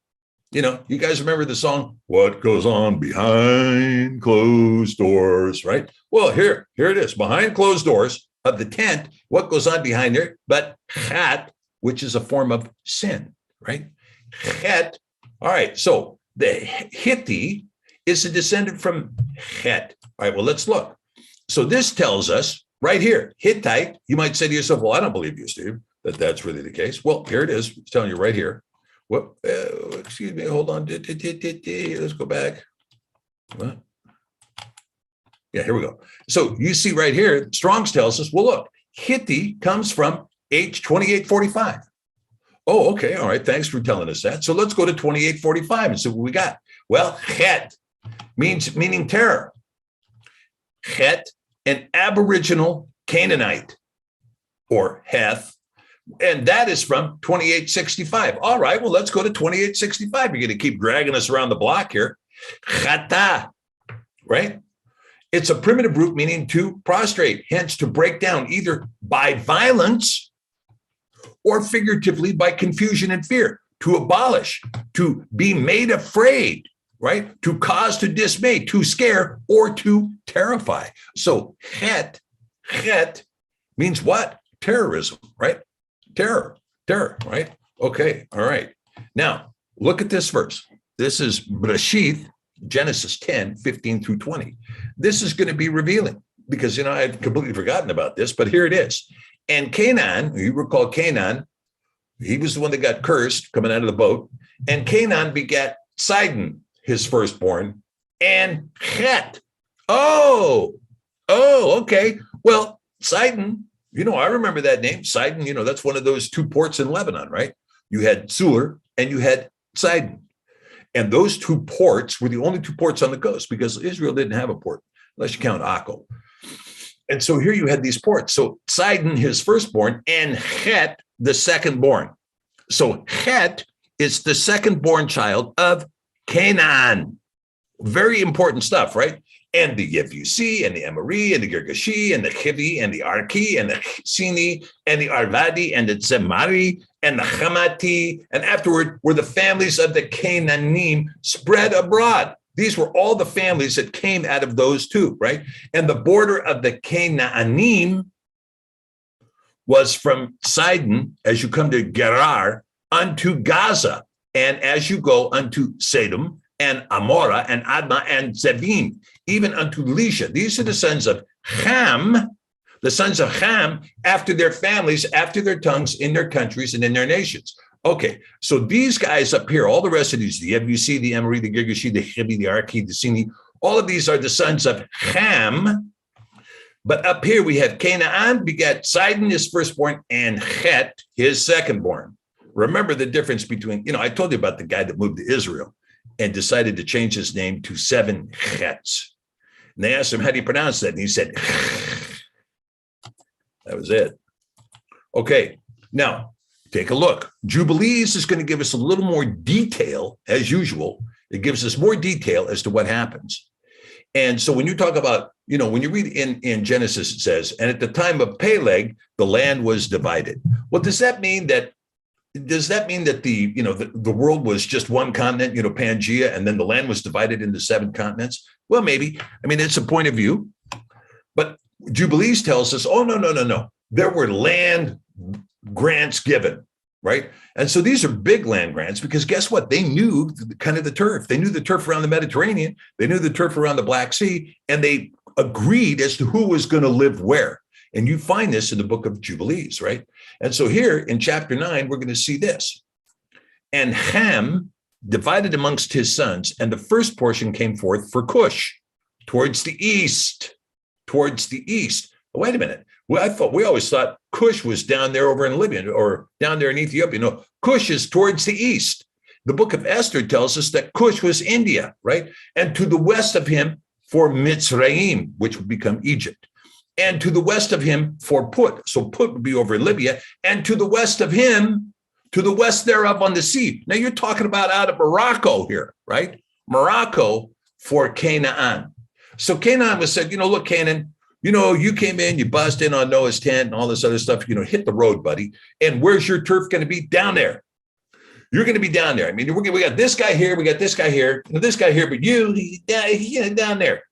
Speaker 1: You guys remember the song, What Goes On Behind Closed Doors, right? Well, here it is, behind closed doors of the tent, what goes on behind there? But het, which is a form of sin, right? Het. All right, so the Hittite is a descendant from Het. All right, well, let's look. So this tells us right here, Hittite, you might say to yourself, well, I don't believe you, Steve, that's really the case. Well, here it is. It's telling you right here. What? Excuse me. Hold on. Let's go back. What? Yeah, here we go. So you see right here, Strong's tells us, well, look, Hittite comes from H2845. Oh, okay. All right. Thanks for telling us that. So let's go to 2845 and see what we got. Well, Het meaning terror. Het, an aboriginal Canaanite, or Heth. And that is from 2865. All right, well, let's go to 2865. You're going to keep dragging us around the block here. Chata, right? It's a primitive root meaning to prostrate, hence to break down either by violence or figuratively by confusion and fear, to abolish, to be made afraid, right? To cause to dismay, to scare, or to terrify. So het means what? Terrorism, right? Terror, right? Okay, all right. Now, look at this verse. This is Breshith, Genesis 10, 15 through 20. This is going to be revealing. because, I've completely forgotten about this, but here it is. And Canaan, you recall Canaan, he was the one that got cursed coming out of the boat. And Canaan begat Sidon, his firstborn, and Het. Okay. Well, Sidon, I remember that name. Sidon, that's one of those two ports in Lebanon, right? You had Sur and you had Sidon. And those two ports were the only two ports on the coast because Israel didn't have a port, unless you count Akko. And so here you had these ports. So Sidon, his firstborn, and Het, the secondborn. So Het is the secondborn child of Canaan. Very important stuff, right? And the Yevusi, and the Amori, and the Girgashi, and the Chivi, and the Arki, and the Sini, and the Arvadi, and the Zemari, and the Hamati, and afterward were the families of the Canaanim spread abroad. These were all the families that came out of those two, right? And the border of the Canaanim was from Sidon, as you come to Gerar, unto Gaza, and as you go unto Sedom, and Amorah, and Admah, and Zebim, even unto Lisha. These are the sons of Ham, after their families, after their tongues, in their countries, and in their nations. Okay, so these guys up here, all the rest of these, the Yebusi, the Amori, the Girgashi, the Chibi, the Arki, the Sini, all of these are the sons of Ham. But up here we have Canaan begat Sidon, his firstborn, and Het, his secondborn. Remember the difference between, I told you about the guy that moved to Israel and decided to change his name to 7 Chets. And they asked him, how do you pronounce that? And he said, that was it. Okay, now take a look. Jubilees is going to give us a little more detail, as usual. It gives us more detail as to what happens. And so when you talk about, when you read in Genesis, it says, and at the time of Peleg, the land was divided. Well, does that mean that the world was just one continent, Pangea, and then the land was divided into 7 continents? Well, maybe. It's a point of view. But Jubilees tells us, no. There were land grants given, right? And so these are big land grants because guess what? They knew kind of the turf. They knew the turf around the Mediterranean. They knew the turf around the Black Sea, and they agreed as to who was going to live where. And you find this in the book of Jubilees, right? And so here in chapter 9, we're going to see this. And Ham divided amongst his sons, and the first portion came forth for Cush towards the east. Wait a minute. Well, we always thought Cush was down there over in Libya or down there in Ethiopia. No, Cush is towards the east. The book of Esther tells us that Cush was India, right? And to the west of him for Mitzrayim, which would become Egypt. And to the west of him for Put. So Put would be over in Libya. And to the west of him, to the west thereof on the sea. Now you're talking about out of Morocco here, right? Morocco for Canaan. So Canaan was said, look, Canaan, you came in, you buzzed in on Noah's tent and all this other stuff, hit the road, buddy. And where's your turf going to be? Down there. You're going to be down there. We got this guy here, we got this guy here, this guy here, but you down there.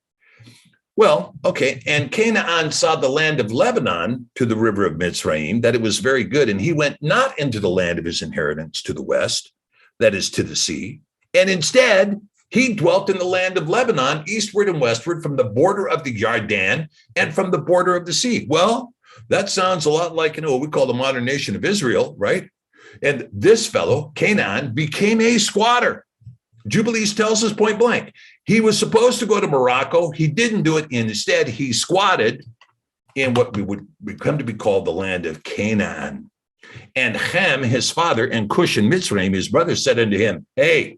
Speaker 1: Well, okay. And Canaan saw the land of Lebanon to the river of Mitzrayim, that it was very good. And he went not into the land of his inheritance to the west, that is to the sea. And instead, he dwelt in the land of Lebanon, eastward and westward, from the border of the Yarden and from the border of the sea. Well, that sounds a lot like, what we call the modern nation of Israel, right? And this fellow, Canaan, became a squatter. Jubilees tells us point blank. He was supposed to go to Morocco. He didn't do it. Instead, he squatted in what would come to be called the land of Canaan. And Ham, his father, and Cush and Mitzrayim, his brother, said unto him, hey,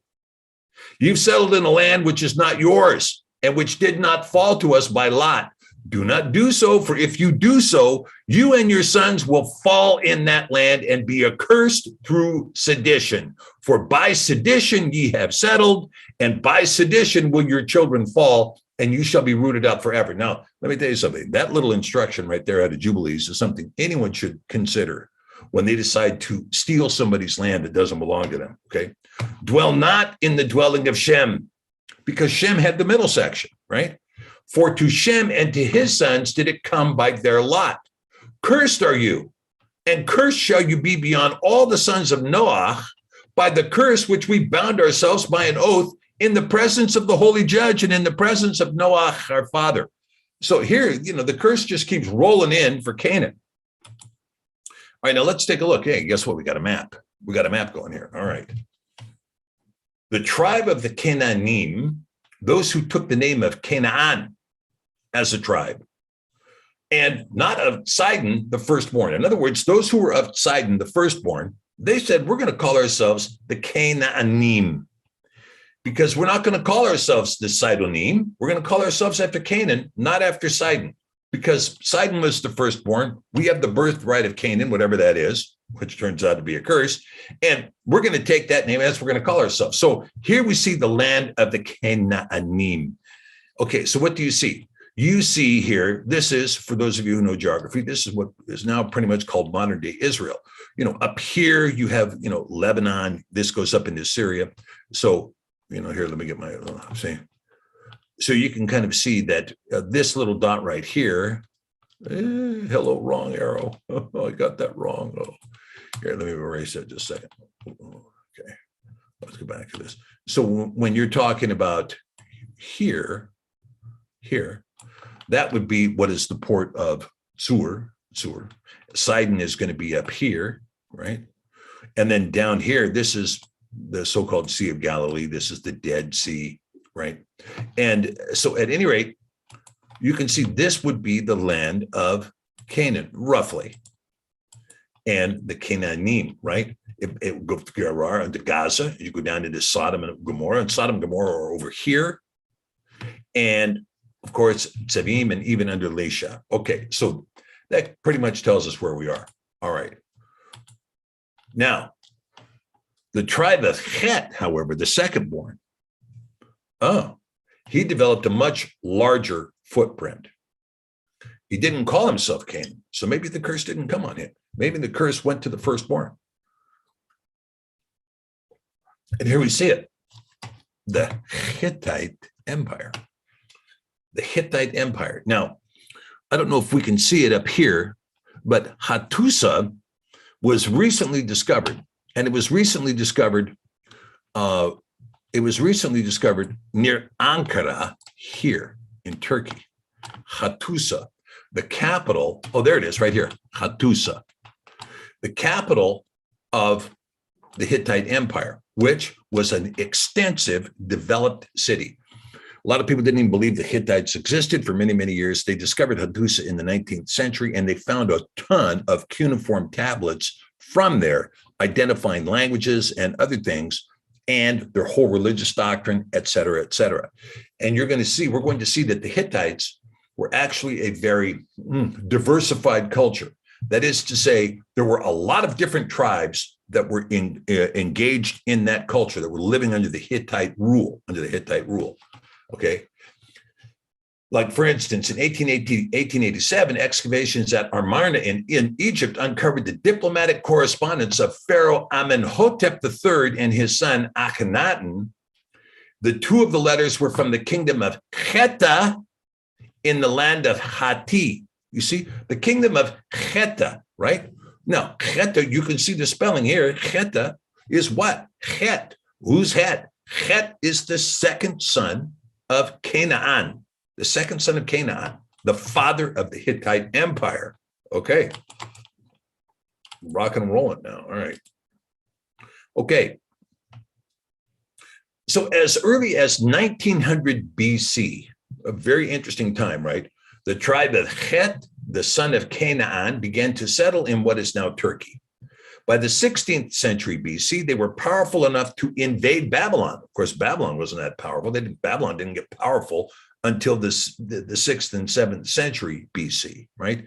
Speaker 1: you've settled in a land which is not yours and which did not fall to us by lot. Do not do so, for if you do so, you and your sons will fall in that land and be accursed through sedition. For by sedition ye have settled, and by sedition will your children fall, and you shall be rooted out forever. Now, let me tell you something. That little instruction right there out of Jubilees is something anyone should consider when they decide to steal somebody's land that doesn't belong to them, okay? Dwell not in the dwelling of Shem, because Shem had the middle section, right? For to Shem and to his sons did it come by their lot. Cursed are you, and cursed shall you be beyond all the sons of Noah by the curse which we bound ourselves by an oath in the presence of the holy judge and in the presence of Noah, our father. So here, the curse just keeps rolling in for Canaan. All right, now let's take a look. Hey, guess what? We got a map. We got a map going here. All right. The tribe of the Canaanim, those who took the name of Canaan as a tribe, and not of Sidon, the firstborn. In other words, those who were of Sidon, the firstborn, they said, we're going to call ourselves the Canaanim, because we're not going to call ourselves the Sidonim. We're going to call ourselves after Canaan, not after Sidon, because Sidon was the firstborn. We have the birthright of Canaan, whatever that is, which turns out to be a curse. And we're going to take that name as we're going to call ourselves. So here we see the land of the Canaanim. Okay, so what do you see? You see here, this is, for those of you who know geography, this is what is now pretty much called modern day Israel. Up here you have, Lebanon. This goes up into Syria. So, here, let me get my, see. So you can kind of see that this little dot right here, hello, wrong arrow. Oh, I got that wrong. Oh, here, let me erase that just a second. Okay, let's go back to this. So when you're talking about here, that would be what is the port of Sur. Sidon is going to be up here, right? And then down here, this is the so-called Sea of Galilee. This is the Dead Sea, right? And so at any rate, you can see this would be the land of Canaan, roughly. And the Canaanim, right? It go to Gerar and to Gaza. You go down into Sodom and Gomorrah. And Sodom and Gomorrah are over here. And of course, Tzavim and even under Lesha. Okay, so that pretty much tells us where we are. All right. Now, the tribe of Het, however, the second born, he developed a much larger footprint. He didn't call himself Canaan, so maybe the curse didn't come on him. Maybe the curse went to the firstborn. And here we see it, the Hittite Empire. The Hittite Empire. Now, I don't know if we can see it up here, but Hattusa was recently discovered, and it was recently discovered. It was recently discovered near Ankara here in Turkey. Hattusa, the capital. Oh, there it is, right here. Hattusa, the capital of the Hittite Empire, which was an extensive, developed city. A lot of people didn't even believe the Hittites existed for many, many years. They discovered Hattusa in the 19th century, and they found a ton of cuneiform tablets from there, identifying languages and other things, and their whole religious doctrine, et cetera, et cetera. And we're going to see that the Hittites were actually a very diversified culture. That is to say, there were a lot of different tribes that were engaged in that culture, that were living under the Hittite rule, Okay. Like, for instance, in 1887, excavations at Amarna in Egypt uncovered the diplomatic correspondence of Pharaoh Amenhotep III and his son Akhenaten. The two of the letters were from the kingdom of Kheta in the land of Hatti. You see, the kingdom of Kheta, right? Now, Kheta, you can see the spelling here. Kheta is what? Het. Who's Het? Het is the second son of Canaan, the second son of Canaan, the father of the Hittite Empire. Okay. Rock and rolling now. All right. Okay. So as early as 1900 BC, a very interesting time, right? The tribe of Het, the son of Canaan, began to settle in what is now Turkey. By the 16th century BC, they were powerful enough to invade Babylon. Of course, Babylon wasn't that powerful. Babylon didn't get powerful until the 6th and 7th century BC, right?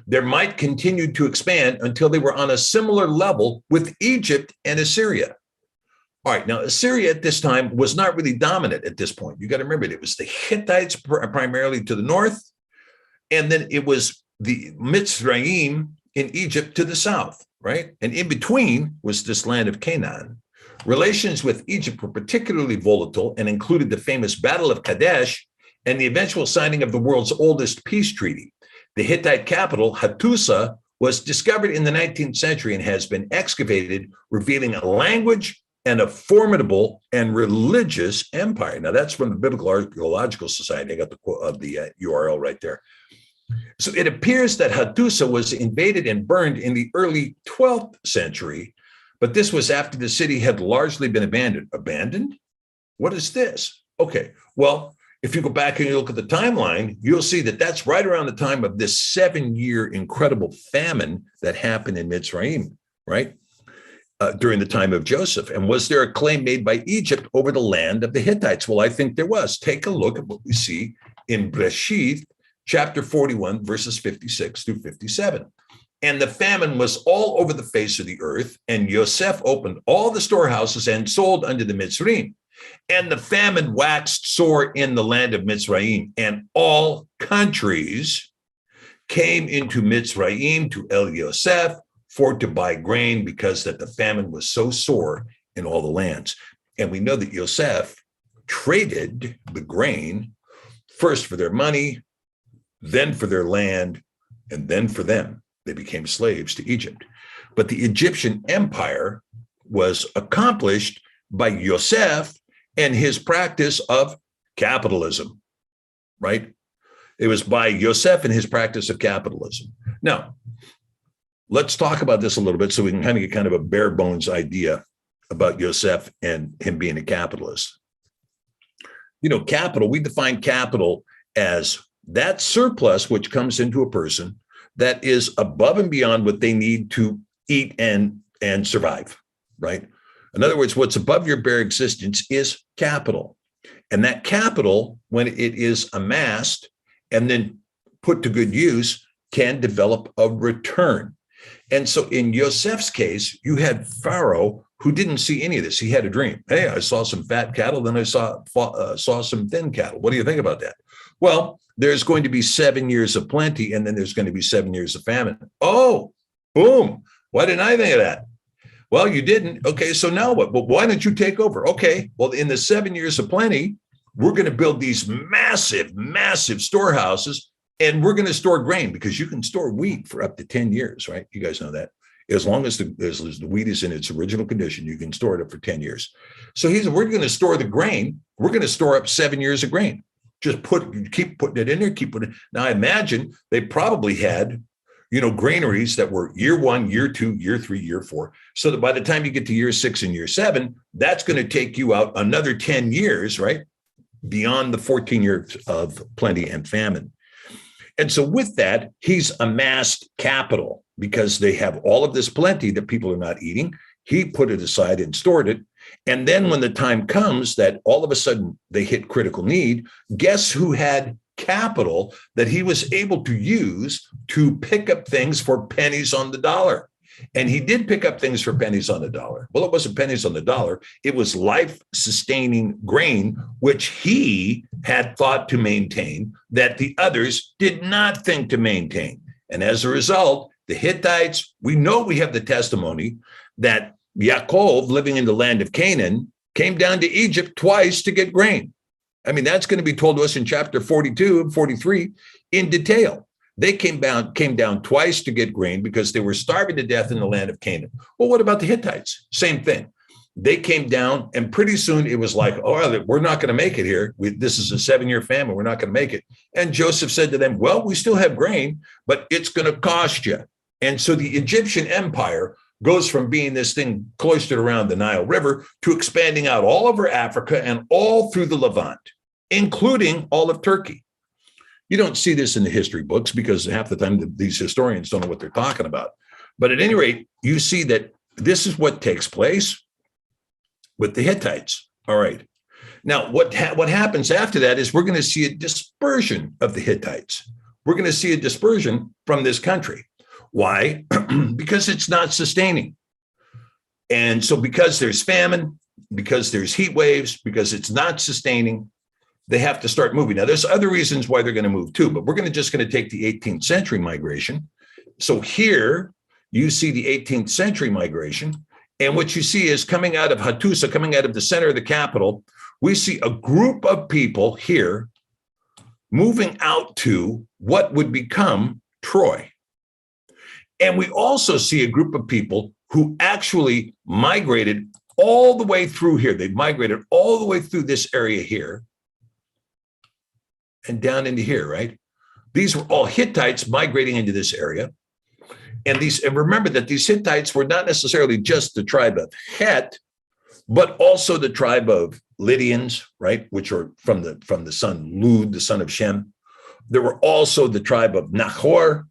Speaker 1: They might continue to expand until they were on a similar level with Egypt and Assyria. All right, now Assyria at this time was not really dominant at this point. You got to remember, it was the Hittites primarily to the north, and then it was the Mitzrayim in Egypt to the south, right? And in between was this land of Canaan. Relations with Egypt were particularly volatile and included the famous Battle of Kadesh and the eventual signing of the world's oldest peace treaty. The Hittite capital, Hattusa, was discovered in the 19th century and has been excavated, revealing a language, and a formidable and religious empire. Now, that's from the Biblical Archaeological Society. I got the URL right there. So it appears that Hattusa was invaded and burned in the early 12th century, but this was after the city had largely been abandoned. Abandoned? What is this? Okay, well, if you go back and you look at the timeline, you'll see that that's right around the time of this 7-year incredible famine that happened in Mitzrayim, right? During the time of Joseph. And was there a claim made by Egypt over the land of the Hittites? Well, I think there was. Take a look at what we see in Breshith, chapter 41, verses 56 through 57. And the famine was all over the face of the earth, and Yosef opened all the storehouses and sold unto the Mitzrayim. And the famine waxed sore in the land of Mitzrayim, and all countries came into Mitzrayim to El Yosef for to buy grain, because that the famine was so sore in all the lands. And we know that Yosef traded the grain first for their money, then for their land, and then for them. They became slaves to Egypt. But the Egyptian empire was accomplished by Yosef and his practice of capitalism, right? It was by Yosef and his practice of capitalism. Now, let's talk about this a little bit so we can kind of get kind of a bare bones idea about Yosef and him being a capitalist. You know, capital, we define capital as that surplus which comes into a person that is above and beyond what they need to eat and survive, right? In other words, what's above your bare existence is capital. And that capital, when it is amassed and then put to good use, can develop a return. And so in Yosef's case, you had Pharaoh who didn't see any of this. He had a dream. Hey, I saw some fat cattle, then I saw some thin cattle. What do you think about that? Well, there's going to be 7 years of plenty, and then there's going to be 7 years of famine. Oh, boom. Why didn't I think of that? Well, you didn't. Okay, so now what? Well, why don't you take over? Okay, well, in the 7 years of plenty, we're going to build these massive, massive storehouses, and we're going to store grain, because you can store wheat for up to 10 years, right? You guys know that. As long as the wheat is in its original condition, you can store it up for 10 years. So we're going to store the grain. We're going to store up 7 years of grain. Just keep putting it in there, keep putting it. Now, I imagine they probably had, granaries that were year 1, year 2, year 3, year 4. So that by the time you get to year 6 and year 7, that's going to take you out another 10 years, right? Beyond the 14 years of plenty and famine. And so with that, he's amassed capital because they have all of this plenty that people are not eating. He put it aside and stored it. And then when the time comes that all of a sudden they hit critical need, guess who had capital that he was able to use to pick up things for pennies on the dollar? And he did pick up things for pennies on the dollar. Well, it wasn't pennies on the dollar. It was life-sustaining grain, which he had thought to maintain that the others did not think to maintain. And as a result, the Hittites, we have the testimony that Yaakov, living in the land of Canaan, came down to Egypt twice to get grain. I mean, that's going to be told to us in chapter 42 and 43 in detail. They came down twice to get grain because they were starving to death in the land of Canaan. Well, what about the Hittites? Same thing. They came down, and pretty soon it was like, oh, we're not going to make it here. This is a 7-year famine. We're not going to make it. And Joseph said to them, well, we still have grain, but it's going to cost you. And so the Egyptian empire goes from being this thing cloistered around the Nile River to expanding out all over Africa and all through the Levant, including all of Turkey. You don't see this in the history books because half the time these historians don't know what they're talking about. But at any rate, you see that this is what takes place with the Hittites. All right. Now, what happens after that is we're going to see a dispersion of the Hittites. We're going to see a dispersion from this country. Why? Because it's not sustaining. And so because there's famine, because there's heat waves, because it's not sustaining, they have to start moving. Now, there's other reasons why they're going to move too, but we're just going to take the 18th century migration. So here you see the 18th century migration. And what you see is coming out of Hattusa, coming out of the center of the capital, we see a group of people here moving out to what would become Troy. And we also see a group of people who actually migrated all the way through here. They migrated all the way through this area here and down into here, right? These were all Hittites migrating into this area. And remember that these Hittites were not necessarily just the tribe of Het, but also the tribe of Lydians, right? Which are from the son Lud, the son of Shem. There were also the tribe of Nahor,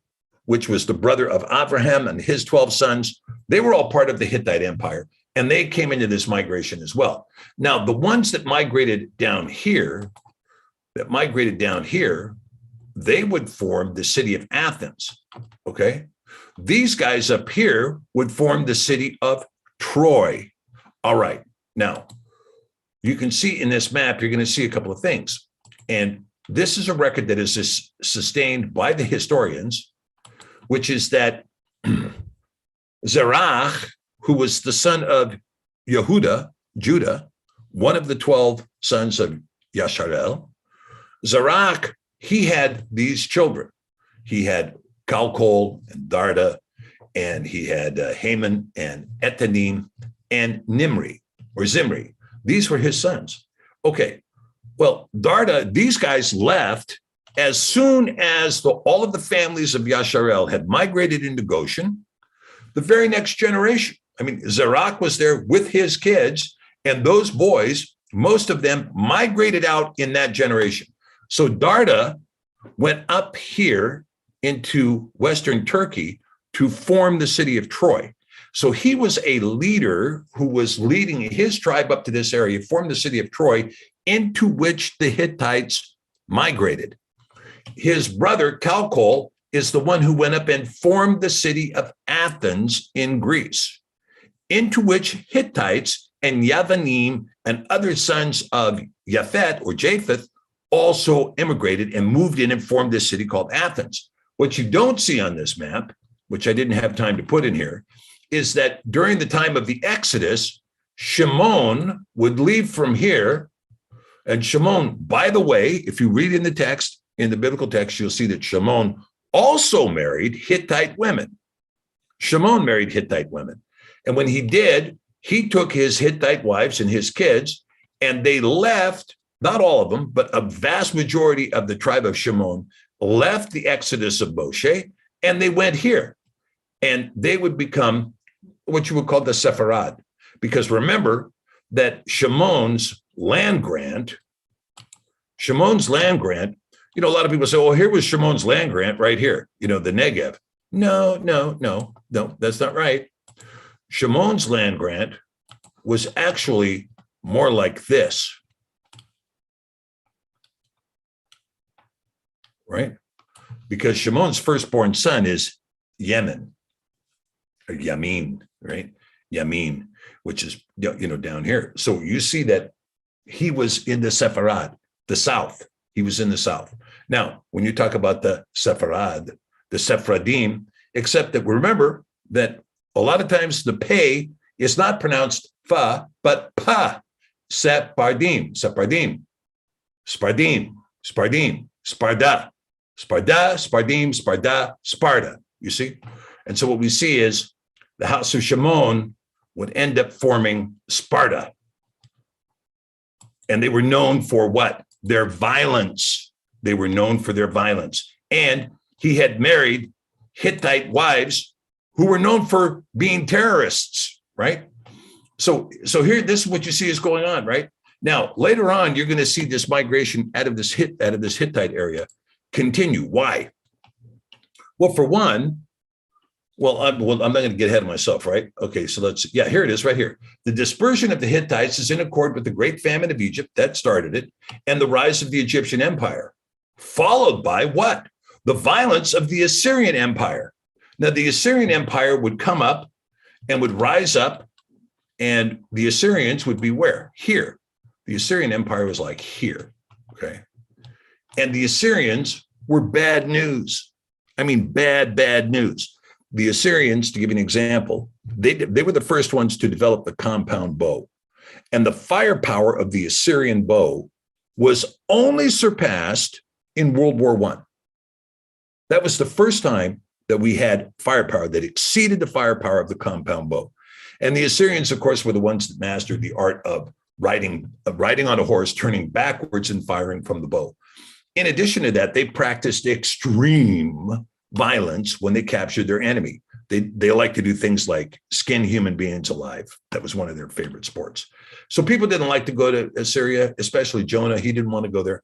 Speaker 1: which was the brother of Abraham and his 12 sons. They were all part of the Hittite Empire, and they came into this migration as well. Now, the ones that migrated down here, they would form the city of Athens, okay? These guys up here would form the city of Troy. All right, now, you can see in this map, you're going to see a couple of things. And this is a record that is sustained by the historians, which is that Zerach, who was the son of Judah, one of the 12 sons of Yasharel, Zerach, he had these children. He had Calcol and Darda, and he had Haman and Etanim and Nimri or Zimri. These were his sons. Okay, well, Darda, these guys left as soon as all of the families of Yasharel had migrated into Goshen. The very next generation, I mean, Zerach was there with his kids, and those boys, most of them migrated out in that generation. So Darda went up here into Western Turkey to form the city of Troy. So he was a leader who was leading his tribe up to this area, formed the city of Troy, into which the Hittites migrated. His brother, Calcol, is the one who went up and formed the city of Athens in Greece, into which Hittites and Yavanim and other sons of Japhet or Japheth also immigrated and moved in and formed this city called Athens. What you don't see on this map, which I didn't have time to put in here, is that during the time of the Exodus, Shimon would leave from here. And Shimon, by the way, if you read in the text, in the biblical text, you'll see that Shimon also married Hittite women. Shimon married Hittite women. And when he did, he took his Hittite wives and his kids, and they left, not all of them, but a vast majority of the tribe of Shimon left the Exodus of Moshe, and they went here. And they would become what you would call the Sepharad. Because remember that Shimon's land grant, a lot of people say, oh, here was Shimon's land grant right here, the Negev. No, that's not right. Shimon's land grant was actually more like this, right? Because Shimon's firstborn son is Yemen, or Yamin, right? Yamin, which is, down here. So you see that he was in the Sepharad, the south. He was in the south. Now, when you talk about the Sepharad, the Sephardim, except that remember that a lot of times the pay is not pronounced fa, but pa. Sephardim, Sparda, Spardim, Sparda, you see? And so what we see is the house of Shimon would end up forming Sparta. And they were known for what? Their violence. They were known for their violence. And he had married Hittite wives who were known for being terrorists, right? So here, this is what you see is going on, right? Now, later on, you're going to see this migration out of this Hittite area continue. Why? Well, for one, I'm not going to get ahead of myself, right? Okay, so here it is right here. The dispersion of the Hittites is in accord with the great famine of Egypt that started it and the rise of the Egyptian empire, followed by what? The violence of the Assyrian empire. Now, the Assyrian empire would come up and would rise up, and the Assyrians would be where? Here. The Assyrian empire was like here, okay? And the Assyrians were bad news. I mean, bad news. The Assyrians, to give you an example, they were the first ones to develop the compound bow. And the firepower of the Assyrian bow was only surpassed in World War I. That was the first time that we had firepower that exceeded the firepower of the compound bow. And the Assyrians, of course, were the ones that mastered the art of riding on a horse, turning backwards and firing from the bow. In addition to that, they practiced extreme violence when they captured their enemy. They like to do things like skin human beings alive. That was one of their favorite sports. So people didn't like to go to Assyria, especially Jonah. He didn't want to go there.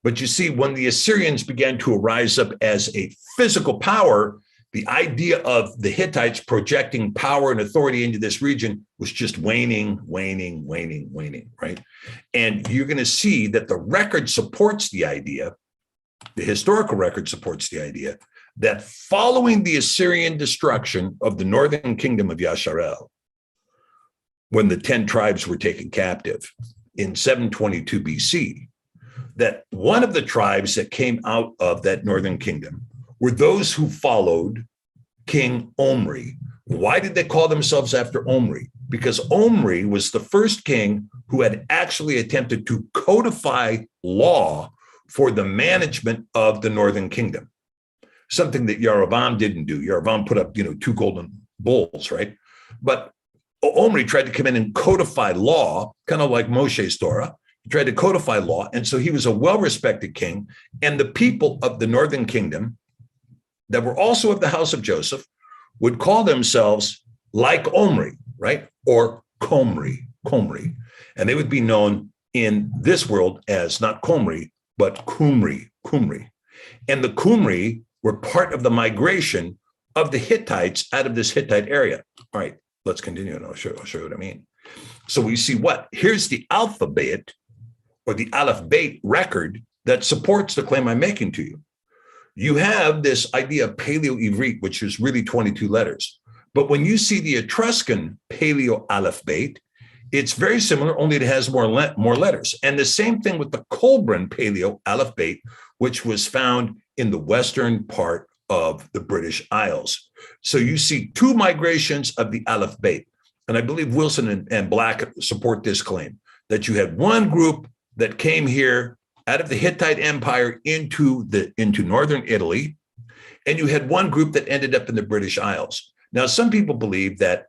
Speaker 1: But you see, when the Assyrians began to rise up as a physical power, the idea of the Hittites projecting power and authority into this region was just waning, right? And you're going to see that the record supports the idea, the historical record supports the idea, that following the Assyrian destruction of the northern kingdom of Yasharel, when the 10 tribes were taken captive in 722 BC, that one of the tribes that came out of that northern kingdom were those who followed King Omri. Why did they call themselves after Omri? Because Omri was the first king who had actually attempted to codify law for the management of the northern kingdom. Something that Yerovam didn't do. Yerovam put up, 2 golden bulls, right? But Omri tried to come in and codify law, kind of like Moshe's Torah. He tried to codify law. And so he was a well-respected king. And the people of the northern kingdom that were also of the house of Joseph would call themselves like Omri, right? Or Comri. And they would be known in this world as not Comri, but Qumri. And the Qumri were part of the migration of the Hittites out of this Hittite area. All right, let's continue, and I'll show you what I mean. So we see what? Here's the alphabet, or the Aleph-Bet record that supports the claim I'm making to you. You have this idea of Paleo-Ivrit, which is really 22 letters. But when you see the Etruscan Paleo-Aleph-Bet, it's very similar, only it has more letters. And the same thing with the Colbran Paleo-Aleph-Bet, which was found in the western part of the British Isles. So you see 2 migrations of the Aleph-Bet. And I believe Wilson and Black support this claim, that you had one group that came here out of the Hittite Empire into northern Italy, and you had one group that ended up in the British Isles. Now, some people believe that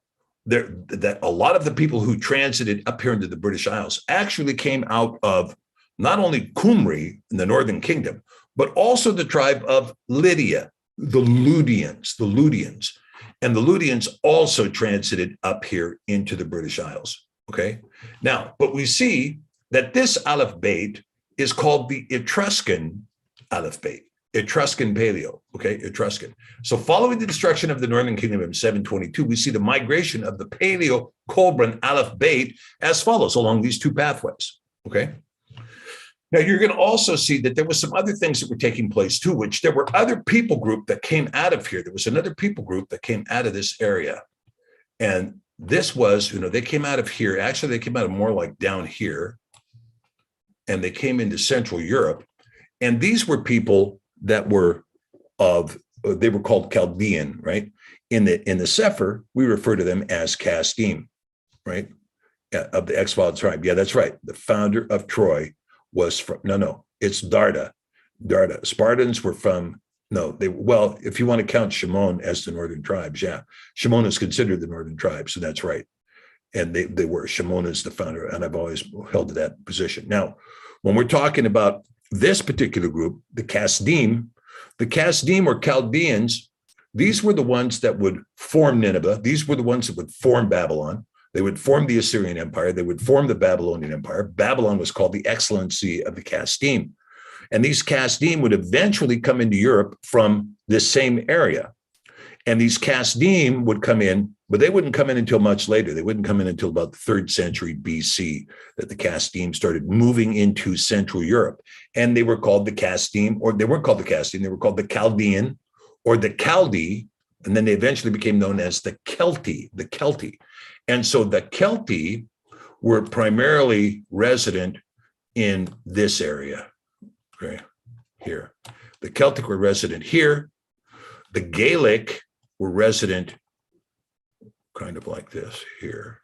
Speaker 1: a lot of the people who transited up here into the British Isles actually came out of not only Qumri in the northern kingdom, but also the tribe of Lydia, the Ludians. And the Ludians also transited up here into the British Isles, okay? Now, but we see that this Aleph-Bet is called the Etruscan Aleph-Bet, Etruscan Paleo, okay, Etruscan. So following the destruction of the northern kingdom in 722, we see the migration of the Paleo-Colbran Aleph-Bet as follows along these 2 pathways, okay? Now, you're going to also see that there was some other things that were taking place too, which there were other people group that came out of here. There was another people group that came out of this area. And this was, they came out of here. Actually, they came out of more like down here. And they came into Central Europe. And these were people that were they were called Chaldean, right? In the Sefer, we refer to them as Kasdim, right? Of the Exiled tribe. Yeah, that's right. The founder of Troy was from, it's Darda. Spartans were from, if you want to count Shimon as the northern tribes, yeah. Shimon is considered the northern tribe, so that's right. And they were, Shimon is the founder, and I've always held to that position. Now, when we're talking about this particular group, the Kasdim or Chaldeans, these were the ones that would form Nineveh. These were the ones that would form Babylon. They would form the Assyrian Empire. They would form the Babylonian Empire. Babylon was called the excellency of the Kasdim. And these Kasdim would eventually come into Europe from this same area. And these Kasdim would come in, but they wouldn't come in until much later. They wouldn't come in until about the 3rd century BC that the Kasdim started moving into Central Europe. And they were called the Kasdim, or they weren't called the Kasdim, they were called the Chaldean or the Chaldee. And then they eventually became known as the Kelti. And so the Kelti were primarily resident in this area, okay, here. The Celtic were resident here. The Gaelic were resident kind of like this here.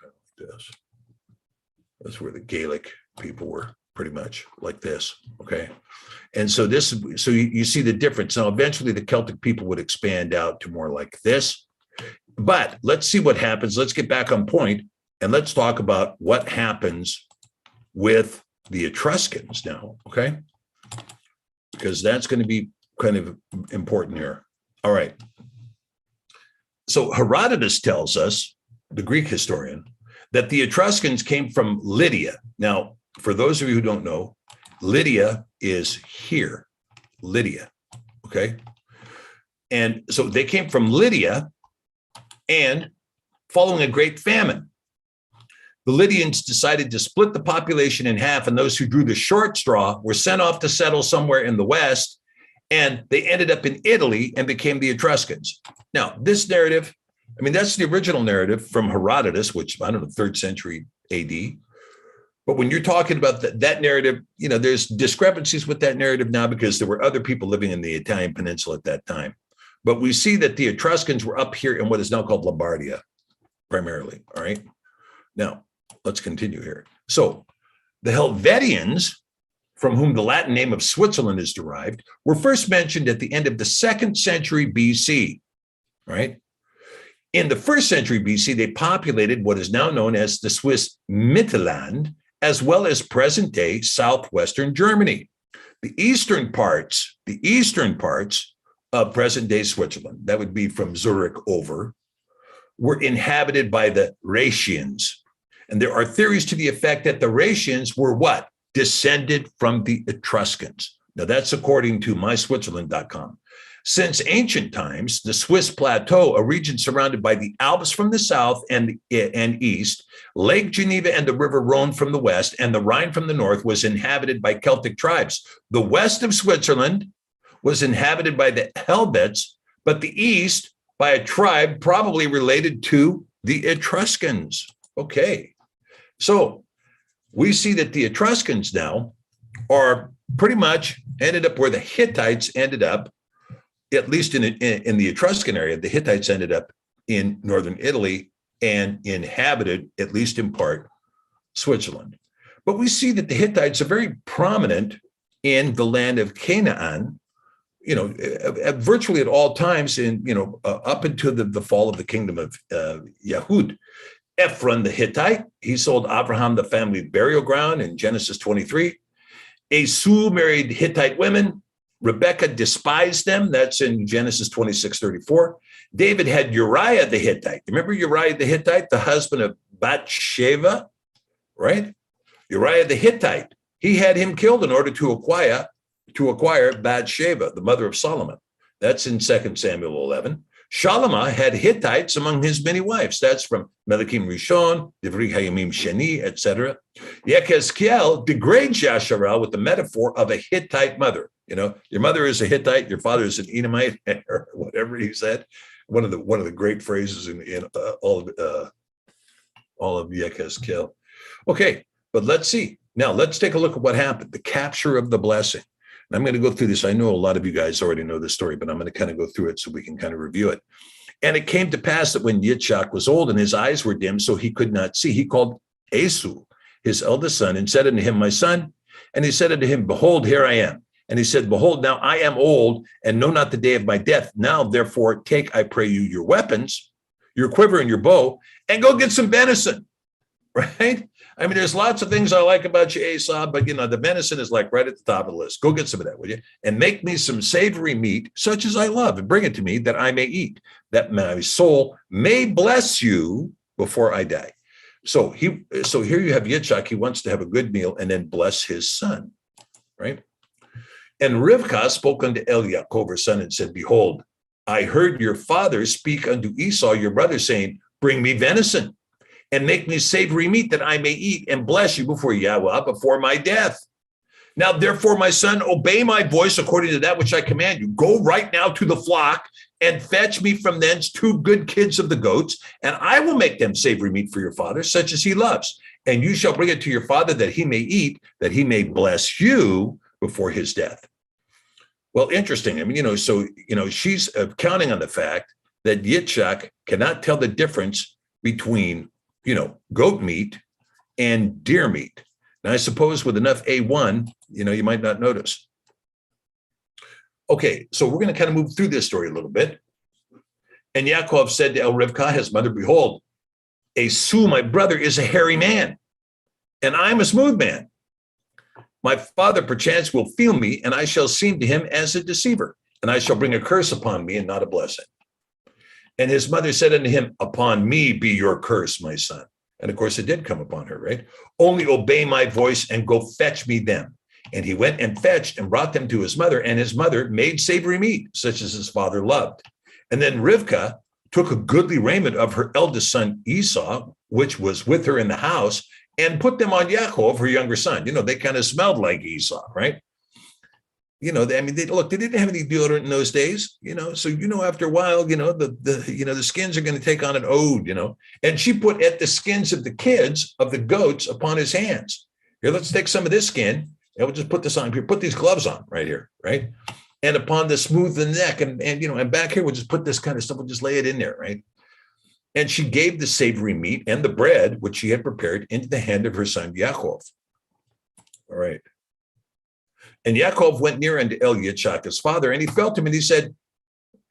Speaker 1: Kind of like this. That's where the Gaelic people were, pretty much like this, okay? And so you see the difference. Now, eventually the Celtic people would expand out to more like this. But let's see what happens. Let's get back on point and let's talk about what happens with the Etruscans now, okay? Because that's going to be kind of important here. All right. So Herodotus tells us, the Greek historian, that the Etruscans came from Lydia. Now, for those of you who don't know, Lydia is here, Lydia, okay? And so they came from Lydia, and following a great famine, the Lydians decided to split the population in half, and those who drew the short straw were sent off to settle somewhere in the West, and they ended up in Italy and became the Etruscans. Now, this narrative, I mean, that's the original narrative from Herodotus, which, I don't know, 3rd century AD. But when you're talking about that narrative, you know, there's discrepancies with that narrative now because there were other people living in the Italian peninsula at that time. But we see that the Etruscans were up here in what is now called Lombardia, primarily, all right? Now, let's continue here. So the Helvetians, from whom the Latin name of Switzerland is derived, were first mentioned at the end of the 2nd century BC, right? In the 1st century BC, they populated what is now known as the Swiss Mittelland, as well as present-day southwestern Germany. The eastern parts of present-day Switzerland, that would be from Zurich over, were inhabited by the Rhaetians. And there are theories to the effect that the Rhaetians were what? Descended from the Etruscans. Now, that's according to myswitzerland.com. Since ancient times, the Swiss plateau, a region surrounded by the Alps from the south and east, Lake Geneva and the River Rhone from the west, and the Rhine from the north, was inhabited by Celtic tribes. The west of Switzerland was inhabited by the Helvets, but the east by a tribe probably related to the Etruscans. Okay, so we see that the Etruscans now are pretty much ended up where the Hittites ended up. At least in the Etruscan area, the Hittites ended up in northern Italy and inhabited, at least in part, Switzerland. But we see that the Hittites are very prominent in the land of Canaan, you know, virtually at all times, in, you know, up until the fall of the kingdom of Yahud. Ephron the Hittite, he sold Abraham the family burial ground in Genesis 23. Esau married Hittite women. Rebecca despised them. That's in Genesis 26:34. David had Uriah the Hittite. Remember Uriah the Hittite, the husband of Bathsheba, right? Uriah the Hittite. He had him killed in order to acquire Bathsheba, the mother of Solomon. That's in 2 Samuel 11. Shalomah had Hittites among his many wives. That's from Melachim Rishon, Divrei Hayamim Sheni, etc. Yechezkel degrades Yasharal with the metaphor of a Hittite mother. You know, your mother is a Hittite, your father is an Edomite, or whatever he said. One of the great phrases in all of Yechezkel. Okay, but let's see. Now let's take a look at what happened. The capture of the blessing. And I'm going to go through this. I know a lot of you guys already know this story, but I'm going to kind of go through it so we can kind of review it. And it came to pass that when Yitzchak was old and his eyes were dim, so he could not see, he called Esau, his eldest son, and said unto him, my son. And he said unto him, behold, here I am. And he said, behold, now I am old and know not the day of my death. Now, therefore, take, I pray you, your weapons, your quiver and your bow, and go get some venison, right? I mean, there's lots of things I like about you, Esau, but, you know, the venison is like right at the top of the list. Go get some of that, will you? And make me some savory meat, such as I love, and bring it to me that I may eat, that my soul may bless you before I die. So here you have Yitzchak. He wants to have a good meal and then bless his son, right? And Rivkah spoke unto Yaakov, her son, and said, behold, I heard your father speak unto Esau, your brother, saying, bring me venison and make me savory meat that I may eat and bless you before Yahweh, before my death. Now, therefore, my son, obey my voice according to that which I command you. Go right now to the flock and fetch me from thence 2 good kids of the goats, and I will make them savory meat for your father, such as he loves. And you shall bring it to your father that he may eat, that he may bless you before his death. Well, interesting. I mean, you know, so, you know, she's counting on the fact that Yitzchak cannot tell the difference between, you know, goat meat and deer meat. Now, I suppose with enough A1, you know, you might not notice. Okay, so we're going to kind of move through this story a little bit. And Yaakov said to Rivkah, his mother, behold, Esau, my brother, is a hairy man, and I'm a smooth man. My father perchance will feel me, and I shall seem to him as a deceiver, and I shall bring a curse upon me and not a blessing. And his mother said unto him, upon me be your curse, my son. And of course, it did come upon her, right? Only obey my voice and go fetch me them. And he went and fetched and brought them to his mother, and his mother made savory meat, such as his father loved. And then Rivkah took a goodly raiment of her eldest son Esau, which was with her in the house, and put them on Yaakov, her younger son. They kind of smelled like Esau, right? They didn't have any deodorant in those days, so, after a while, the skins are going to take on an odor, and she put at the skins of the kids of the goats upon his hands. Here, let's take some of this skin, and we'll just put this on here, put these gloves on right here, right? And upon the smooth the neck, and back here, we'll just put this kind of stuff, we'll just lay it in there, right? And she gave the savory meat and the bread, which she had prepared, into the hand of her son Yaakov. All right. And Yaakov went near unto Yitzchak, his father, and he felt him, and he said,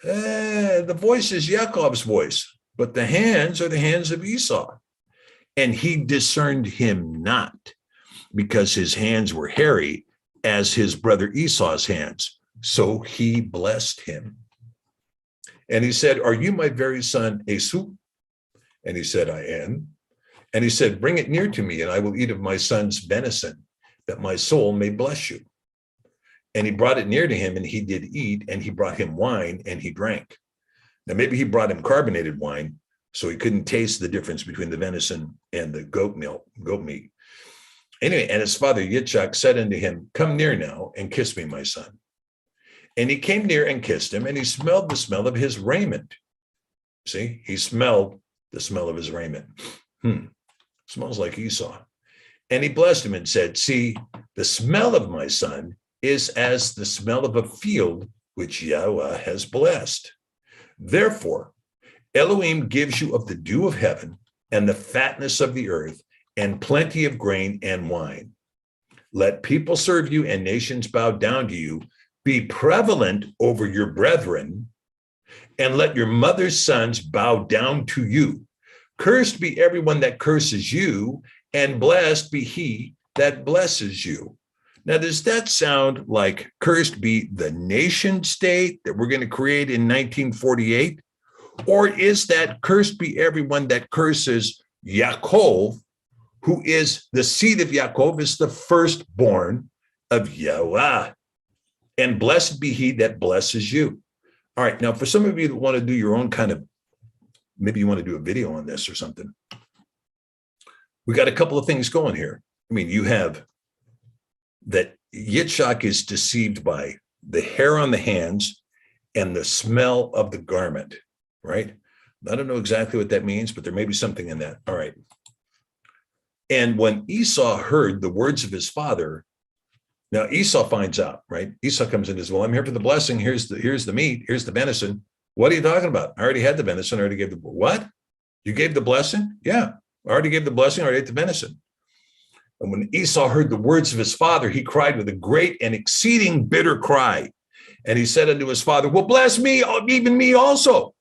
Speaker 1: the voice is Yaakov's voice, but the hands are the hands of Esau. And he discerned him not, because his hands were hairy as his brother Esau's hands. So he blessed him. And he said, are you my very son Esau? And he said, I am. And he said, bring it near to me, and I will eat of my son's venison, that my soul may bless you. And he brought it near to him, and he did eat, and he brought him wine, and he drank. Now, maybe he brought him carbonated wine, so he couldn't taste the difference between the venison and the goat meat. Anyway, and his father Yitzchak said unto him, come near now, and kiss me, my son. And he came near and kissed him, and he smelled the smell of his raiment. See, he smelled the smell of his raiment. Smells like Esau. And he blessed him and said, see, the smell of my son is as the smell of a field which Yahweh has blessed. Therefore, Elohim gives you of the dew of heaven and the fatness of the earth and plenty of grain and wine. Let people serve you and nations bow down to you. Be prevalent over your brethren, and let your mother's sons bow down to you. Cursed be everyone that curses you, and blessed be he that blesses you. Now, does that sound like cursed be the nation state that we're going to create in 1948? Or is that cursed be everyone that curses Yaakov, who is the seed of Yaakov, is the firstborn of Yahweh? And blessed be he that blesses you. All right, now for some of you that want to do your own kind of, maybe you want to do a video on this or something. We got a couple of things going here. I mean, you have that Yitzchak is deceived by the hair on the hands and the smell of the garment, right? I don't know exactly what that means, but there may be something in that. All right. And when Esau heard the words of his father, now Esau finds out, right? Esau comes in and says, well, I'm here for the blessing. Here's the meat. Here's the venison. What are you talking about? I already had the venison. I already gave the, what? You gave the blessing? Yeah, I already gave the blessing. I already ate the venison. And when Esau heard the words of his father, he cried with a great and exceeding bitter cry. And he said unto his father, well, bless me, even me also,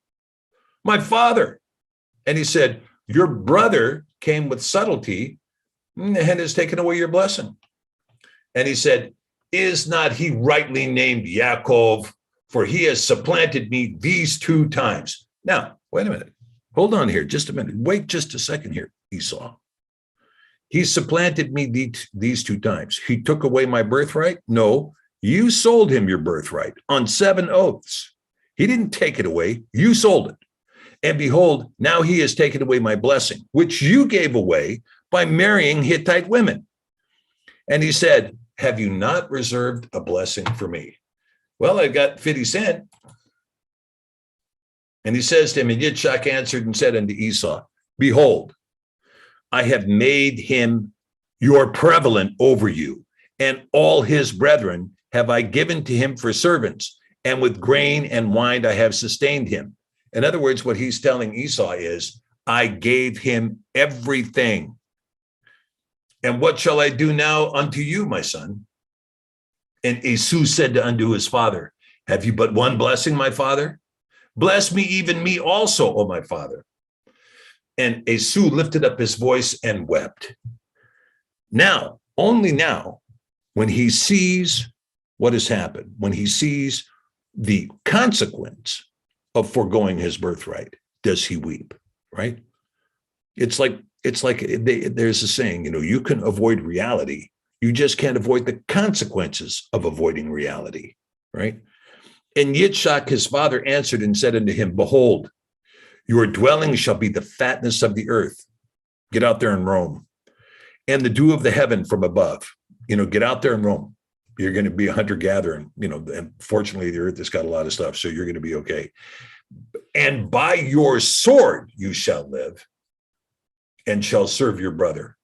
Speaker 1: my father. And he said, your brother came with subtlety and has taken away your blessing. And he said, is not he rightly named Yaakov? For he has supplanted me these 2 times. Now, wait a minute. Hold on here. Just a minute. Wait just a second here, Esau. He supplanted me these 2 times. He took away my birthright? No, you sold him your birthright on 7 oaths. He didn't take it away. You sold it. And behold, now he has taken away my blessing, which you gave away by marrying Hittite women. And he said, have you not reserved a blessing for me? Well, I got 50 cents. And he says to him, and Yitzchak answered and said unto Esau, behold, I have made him your prevalent over you, and all his brethren have I given to him for servants, and with grain and wine I have sustained him. In other words, what he's telling Esau is, I gave him everything. And what shall I do now unto you, my son? And Esau said unto his father, have you but one blessing, my father? Bless me, even me also, O my father. And Esau lifted up his voice and wept. Now, only now, when he sees what has happened, when he sees the consequence of foregoing his birthright, does he weep, right? It's like there's a saying, you can avoid reality. You just can't avoid the consequences of avoiding reality, right? And Yitzchak, his father, answered and said unto him, behold, your dwelling shall be the fatness of the earth. Get out there and roam. And the dew of the heaven from above. Get out there and roam. You're going to be a hunter-gatherer. And fortunately, the earth has got a lot of stuff, so you're going to be okay. And by your sword you shall live and shall serve your brother.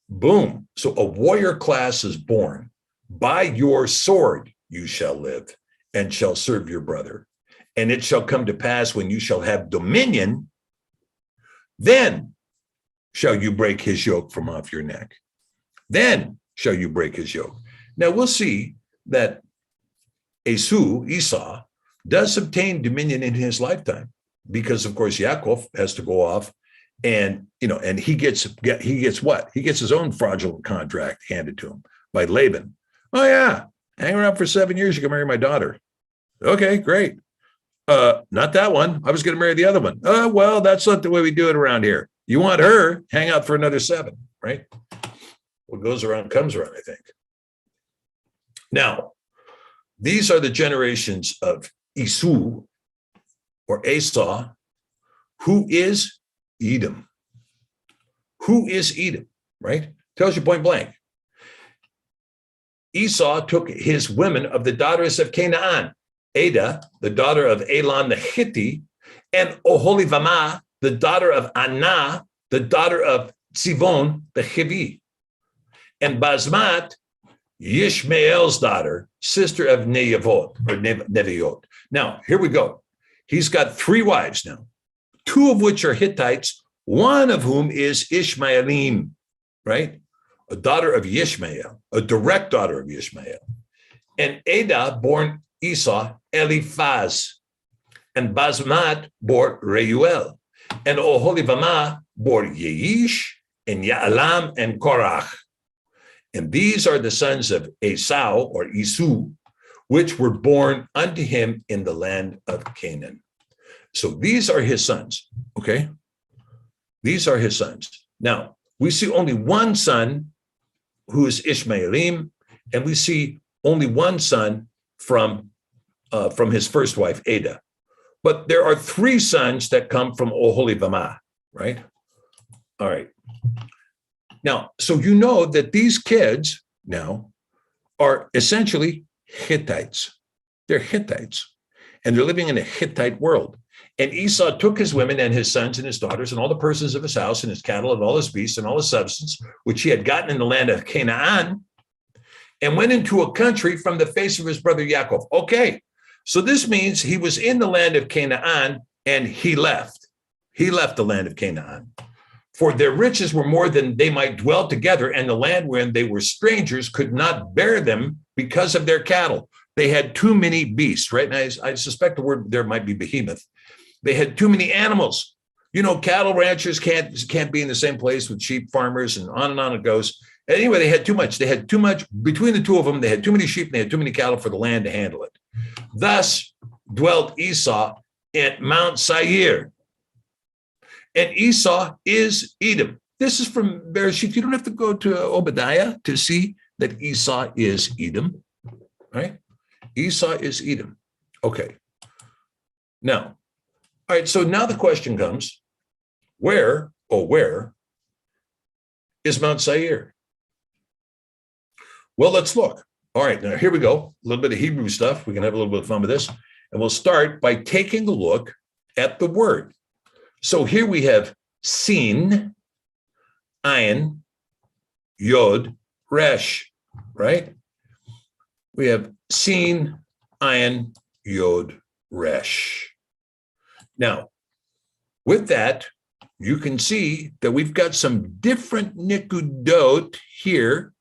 Speaker 1: Boom. So a warrior class is born. By your sword you shall live and shall serve your brother. And it shall come to pass when you shall have dominion, then shall you break his yoke from off your neck. Then shall you break his yoke. Now we'll see that Esau, does obtain dominion in his lifetime, because of course Yaakov has to go off and he gets what? He gets his own fraudulent contract handed to him by Laban. Oh yeah, hang around for 7 years, you can marry my daughter. Okay, great. Not that one. I was going to marry the other one. Well, that's not the way we do it around here. You want her, hang out for another 7, right? What goes around comes around, I think. Now, these are the generations of Esau or Esau, who is Edom. Who is Edom, right? Tells you point blank. Esau took his women of the daughters of Canaan, Ada, the daughter of Elon the Hittite, and Oholibamah, the daughter of Anah, the daughter of Zivon the Hivi, and Basmat, Yishmael's daughter, sister of Neviot. Now, here we go. He's got 3 wives now, 2 of which are Hittites, one of whom is Ishmaelim, right? A daughter of Ishmael, a direct daughter of Ishmael. And Ada born Esau Eliphaz, and Basmat bore Reuel, and Oholibamah bore Yeish, and Ya'alam, and Korach. And these are the sons of Esau or Esau, which were born unto him in the land of Canaan. So these are his sons, okay? These are his sons. Now, we see only one son who is Ishmaelim, and we see only one son from his first wife, Ada. But there are 3 sons that come from Oholibamah, right? All right. Now, so you know that these kids now are essentially Hittites. They're Hittites, and they're living in a Hittite world. And Esau took his women and his sons and his daughters and all the persons of his house and his cattle and all his beasts and all his substance, which he had gotten in the land of Canaan, and went into a country from the face of his brother Yaakov. Okay, so this means he was in the land of Canaan and he left. He left the land of Canaan. For their riches were more than they might dwell together, and the land wherein they were strangers could not bear them because of their cattle. They had too many beasts, right? And I suspect the word there might be behemoth. They had too many animals. Cattle ranchers can't be in the same place with sheep farmers, and on it goes. Anyway, they had too much. They had too much between the 2 of them. They had too many sheep and they had too many cattle for the land to handle it. Thus dwelt Esau at Mount Seir. And Esau is Edom. This is from Bereshit. You don't have to go to Obadiah to see that Esau is Edom, right? Esau is Edom. Okay. Now, all right, so now the question comes, where is Mount Seir? Well, let's look. All right, now here we go. A little bit of Hebrew stuff. We can have a little bit of fun with this. And we'll start by taking a look at the word. So here we have Sin, Ayin, Yod, Resh, right? We have Sin, Ayin, Yod, Resh. Now, with that, you can see that we've got some different nikudot here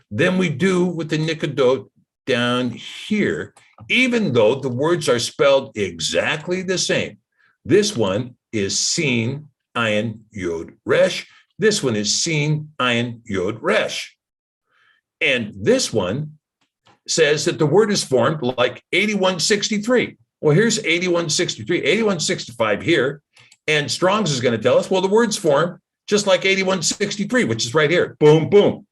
Speaker 1: than we do with the nikudot down here, even though the words are spelled exactly the same. This one is Sin, Ayin, Yod, Resh. This one is Sin, Ayin, Yod, Resh. And this one says that the word is formed like 8163. Well, here's 8163, 8165 here. And Strong's is going to tell us, well, the word's formed just like 8163, which is right here. Boom, boom.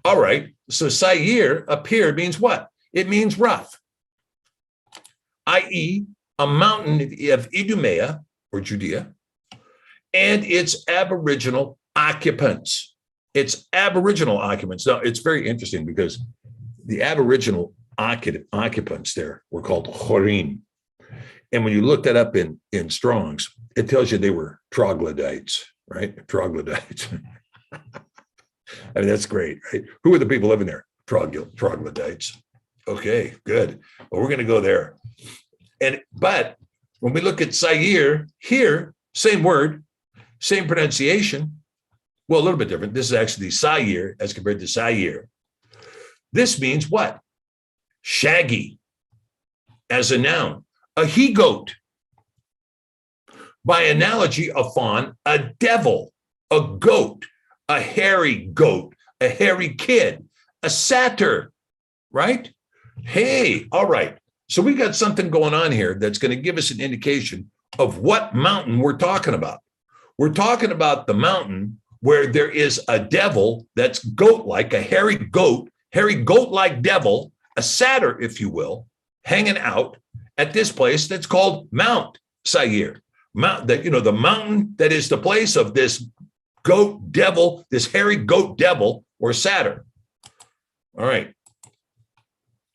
Speaker 1: All right. So Sair up here means what? It means rough, i.e., a mountain of Idumea or Judea, and its aboriginal occupants. Its aboriginal occupants. Now, it's very interesting because the aboriginal occupants there were called Horim. And when you look that up in Strong's, it tells you they were troglodytes, right? Troglodytes. I mean, that's great, right? Who are the people living there? Troglodytes. Okay, good. Well, we're going to go there. But when we look at Sair here, same word, same pronunciation. Well, a little bit different. This is actually Sair as compared to Sair. This means what? Shaggy as a noun. A he-goat. By analogy, a fawn, a devil, a goat, a hairy goat, a hairy kid, a satyr, right? Hey, all right. So we got something going on here that's going to give us an indication of what mountain we're talking about. We're talking about the mountain where there is a devil that's goat-like, a hairy goat-like devil, a satyr, if you will, hanging out at this place that's called Mount Sair. The mountain that is the place of this goat devil, this hairy goat devil or satyr. All right.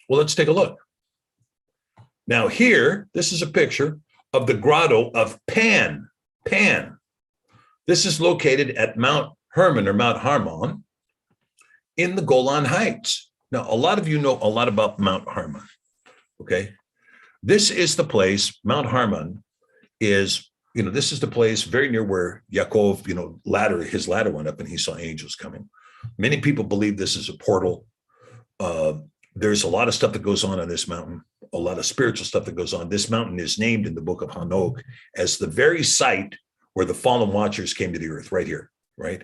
Speaker 1: Well, let's take a look. Now here, this is a picture of the Grotto of Pan Pan. This is located at Mount Hermon or Mount Harmon in the Golan Heights. Now, a lot of you know a lot about Mount Hermon, okay? This is the place, Mount Hermon is, this is the place very near where Yaakov, his ladder went up and he saw angels coming. Many people believe this is a portal. There's a lot of stuff that goes on this mountain, a lot of spiritual stuff that goes on. This mountain is named in the book of Hanok as the very site where the fallen watchers came to the earth, right here, right?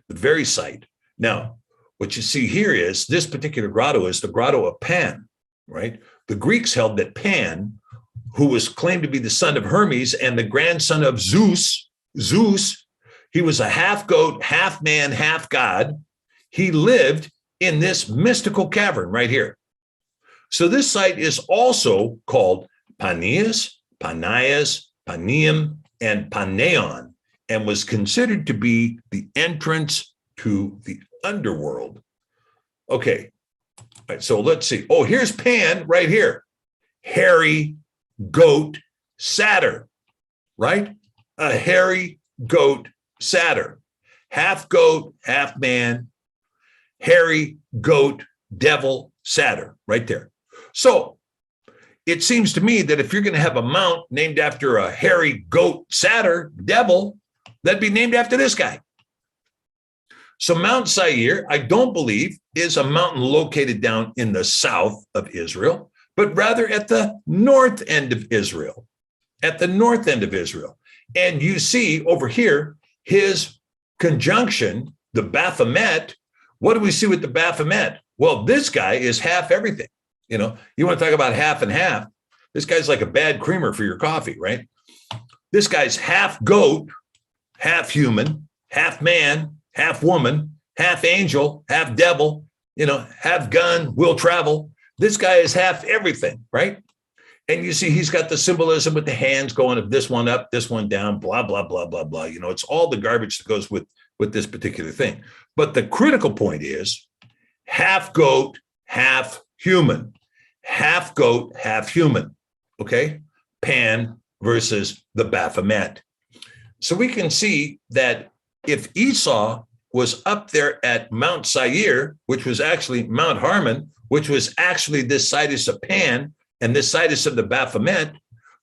Speaker 1: The very site. Now, what you see here is this particular grotto is the Grotto of Pan, right? The Greeks held that Pan, who was claimed to be the son of Hermes and the grandson of Zeus, he was a half goat, half man, half god. He lived in this mystical cavern right here. So this site is also called Panias, Panium, and Paneon, and was considered to be the entrance to the underworld. Okay, all right, so let's see. Oh, here's Pan right here. Hairy goat satyr, right? A hairy goat satyr. Half goat, half man, hairy goat, devil, satyr, right there. So it seems to me that if you're going to have a mount named after a hairy goat, satyr, devil, that'd be named after this guy. So Mount Sair, I don't believe, is a mountain located down in the south of Israel, but rather at the north end of Israel, And you see over here, his conjunction, the Baphomet. What do we see with the Baphomet? Well, this guy is half everything. You want to talk about half and half. This guy's like a bad creamer for your coffee, right? This guy's half goat, half human, half man, half woman, half angel, half devil, half gun, will travel. This guy is half everything, right? And you see, he's got the symbolism with the hands going of this one up, this one down, blah, blah, blah, blah, blah. It's all the garbage that goes with this particular thing. But the critical point is half goat, half human, half goat, half human. Okay. Pan versus the Baphomet. So we can see that if Esau was up there at Mount Sair, which was actually Mount Hermon, which was actually this situs of Pan and this situs of the Baphomet,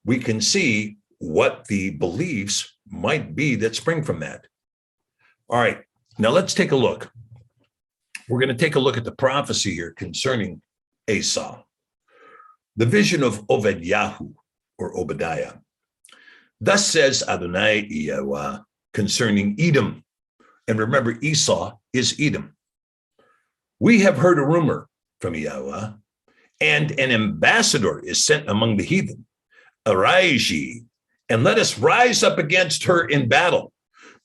Speaker 1: we can see what the beliefs might be that spring from that. All right, now let's take a look. We're going to take a look at the prophecy here concerning Esau. The vision of Obadiah or Obadiah. Thus says Adonai Yahweh concerning Edom. And remember, Esau is Edom. We have heard a rumor from Yahweh, and an ambassador is sent among the heathen. Arise ye, and let us rise up against her in battle.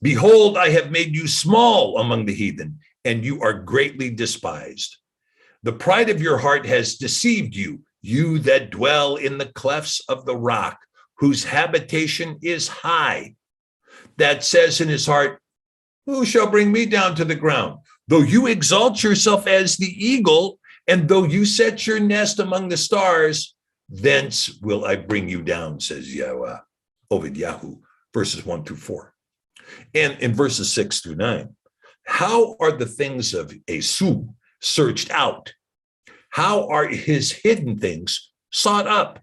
Speaker 1: Behold, I have made you small among the heathen, and you are greatly despised. The pride of your heart has deceived you, you that dwell in the clefts of the rock, whose habitation is high, that says in his heart, who shall bring me down to the ground? Though you exalt yourself as the eagle, and though you set your nest among the stars, thence will I bring you down, says Yahweh. Obadiah, verses 1-4. And in verses 6-9, how are the things of Esau searched out? How are his hidden things sought up?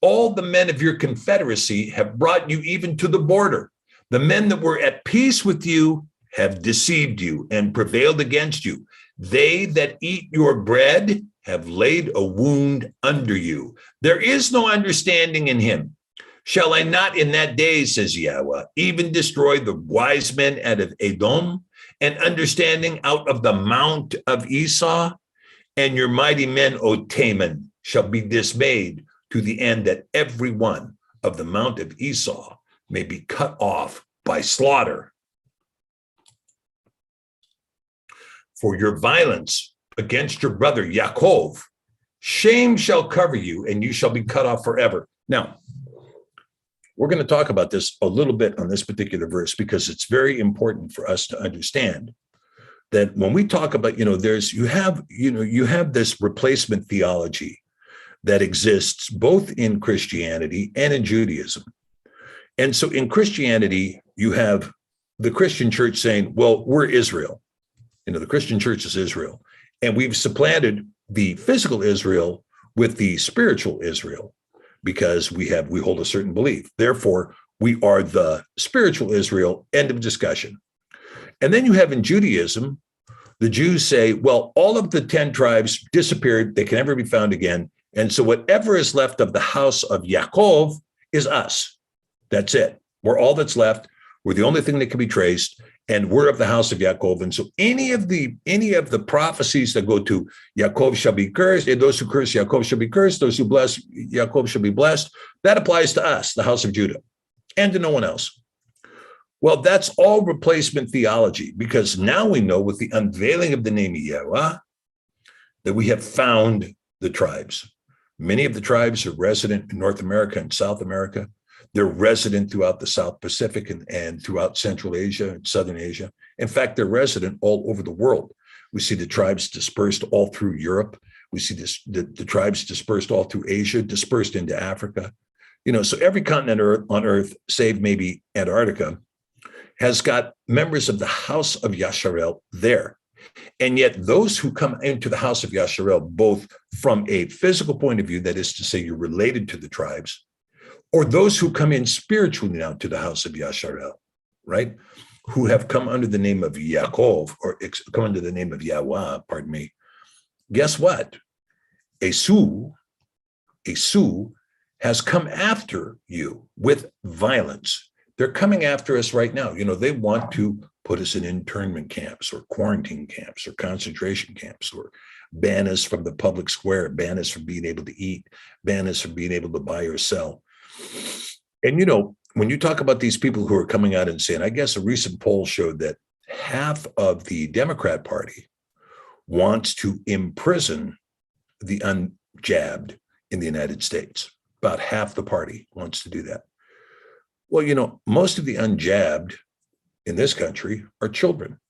Speaker 1: All the men of your confederacy have brought you even to the border. The men that were at peace with you have deceived you and prevailed against you. They that eat your bread have laid a wound under you. There is no understanding in him. Shall I not in that day, says Yahweh, even destroy the wise men out of Edom, and understanding out of the mount of Esau? And your mighty men, O Taman, shall be dismayed, to the end that every one of the mount of Esau may be cut off by slaughter. For your violence against your brother Yaakov, shame shall cover you, and you shall be cut off forever. Now, we're going to talk about this a little bit on this particular verse, because it's very important for us to understand that when we talk about, you have this replacement theology that exists both in Christianity and in Judaism. And so in Christianity, you have the Christian church saying, well, we're Israel. The Christian church is Israel. And we've supplanted the physical Israel with the spiritual Israel, because we hold a certain belief. Therefore, we are the spiritual Israel, end of discussion. And then you have in Judaism, the Jews say, well, all of the 10 tribes disappeared. They can never be found again. And so whatever is left of the house of Yaakov is us. That's it. We're all that's left. We're the only thing that can be traced. And we're of the house of Yaakov. And so any of the prophecies that go to Yaakov shall be cursed, and those who curse Yaakov shall be cursed, those who bless Yaakov shall be blessed, that applies to us, the house of Judah, and to no one else. Well, that's all replacement theology, because now we know with the unveiling of the name of Yahweh that we have found the tribes. Many of the tribes are resident in North America and South America. They're resident throughout the South Pacific and throughout Central Asia and Southern Asia. In fact, they're resident all over the world. We see the tribes dispersed all through Europe. We see the tribes dispersed all through Asia, dispersed into Africa. So every continent on Earth, save maybe Antarctica, has got members of the house of Yasharel there. And yet those who come into the house of Yasharel, both from a physical point of view, that is to say, you're related to the tribes, or those who come in spiritually now to the house of Yasharel, right? Who have come under the name of Yaakov, or come under the name of Yahweh, pardon me. Guess what? Esau has come after you with violence. They're coming after us right now. They want to put us in internment camps or quarantine camps or concentration camps, or ban us from the public square, ban us from being able to eat, ban us from being able to buy or sell. And, when you talk about these people who are coming out and saying, I guess a recent poll showed that half of the Democrat Party wants to imprison the unjabbed in the United States. About half the party wants to do that. Well, most of the unjabbed in this country are children.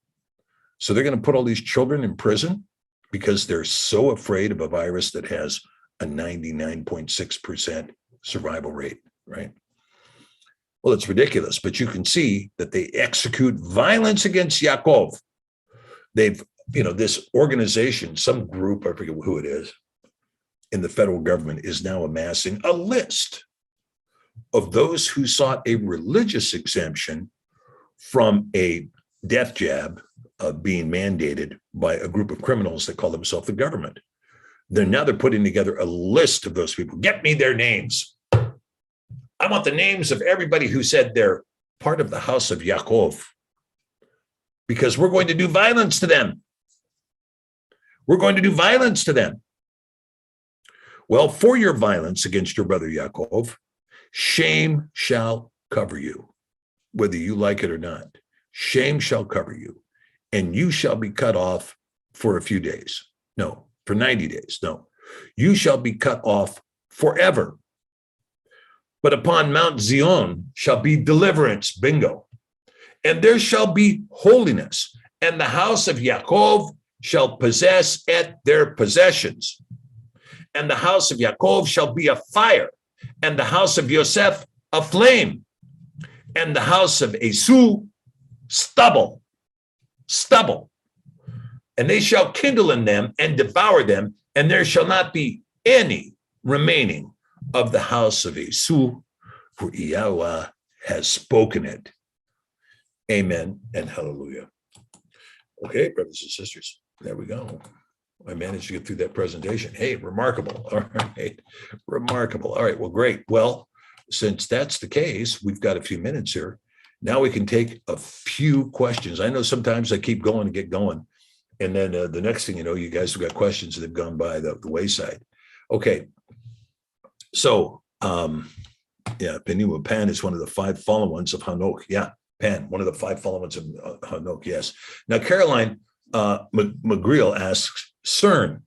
Speaker 1: So they're going to put all these children in prison because they're so afraid of a virus that has a 99.6% survival rate, right? Well, it's ridiculous, but you can see that they execute violence against Yaakov. They've, this organization, some group, I forget who it is, in the federal government is now amassing a list of those who sought a religious exemption from a death jab being mandated by a group of criminals that call themselves the government. They're putting together a list of those people. Get me their names. I want the names of everybody who said they're part of the house of Yaakov, because we're going to do violence to them. We're going to do violence to them. Well, for your violence against your brother Yaakov, shame shall cover you, whether you like it or not. Shame shall cover you, and you shall be cut off for a few days. No, for 90 days. No, you shall be cut off forever. But upon Mount Zion shall be deliverance, bingo. And there shall be holiness, and the house of Yaakov shall possess at their possessions. And the house of Yaakov shall be a fire, and the house of Yosef a flame, and the house of Esau stubble. And they shall kindle in them and devour them, and there shall not be any remaining of the house of Esau, for Yahweh has spoken it. Amen and hallelujah. Okay, brothers and sisters, there we go. I managed to get through that presentation. Hey, remarkable. All right, remarkable. All right, well, great. Well, since that's the case, we've got a few minutes here. Now we can take a few questions. I know sometimes I keep going and get going, and then the next thing you know, you guys have got questions that have gone by the wayside. Okay, so Grotto of Pan is one of the 5 fallen ones of Hanok. Yeah, Pan, one of the 5 fallen ones of Hanok. Yes. Now Caroline McGreal asks CERN.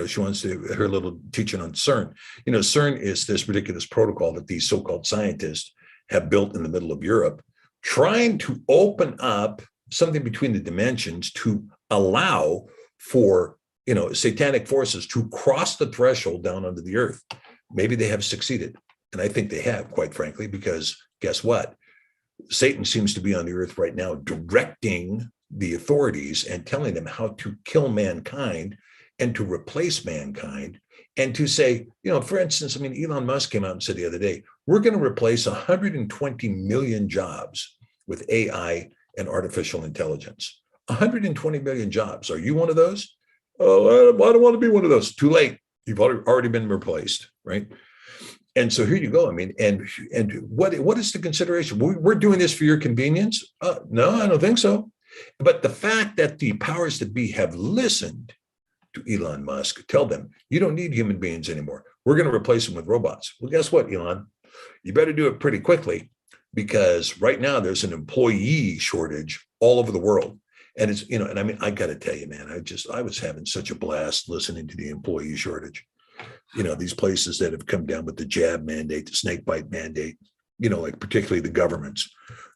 Speaker 1: She wants her little teaching on CERN. CERN is this ridiculous protocol that these so-called scientists have built in the middle of Europe, trying to open up something between the dimensions to allow for, satanic forces to cross the threshold down under the earth. Maybe they have succeeded. And I think they have, quite frankly, because guess what? Satan seems to be on the earth right now, directing the authorities and telling them how to kill mankind and to replace mankind, and to say, for instance, Elon Musk came out and said the other day, we're going to replace 120 million jobs with AI and artificial intelligence. 120 million jobs. Are you one of those? Oh, I don't want to be one of those. Too late. You've already been replaced, right? And so here you go. And what is the consideration? We're doing this for your convenience? No, I don't think so. But the fact that the powers that be have listened to Elon Musk, tell them, you don't need human beings anymore. We're going to replace them with robots. Well, guess what, Elon? You better do it pretty quickly, because right now there's an employee shortage all over the world. And it's, I got to tell you, man, I was having such a blast listening to the employee shortage. These places that have come down with the jab mandate, the snake bite mandate, like particularly the governments.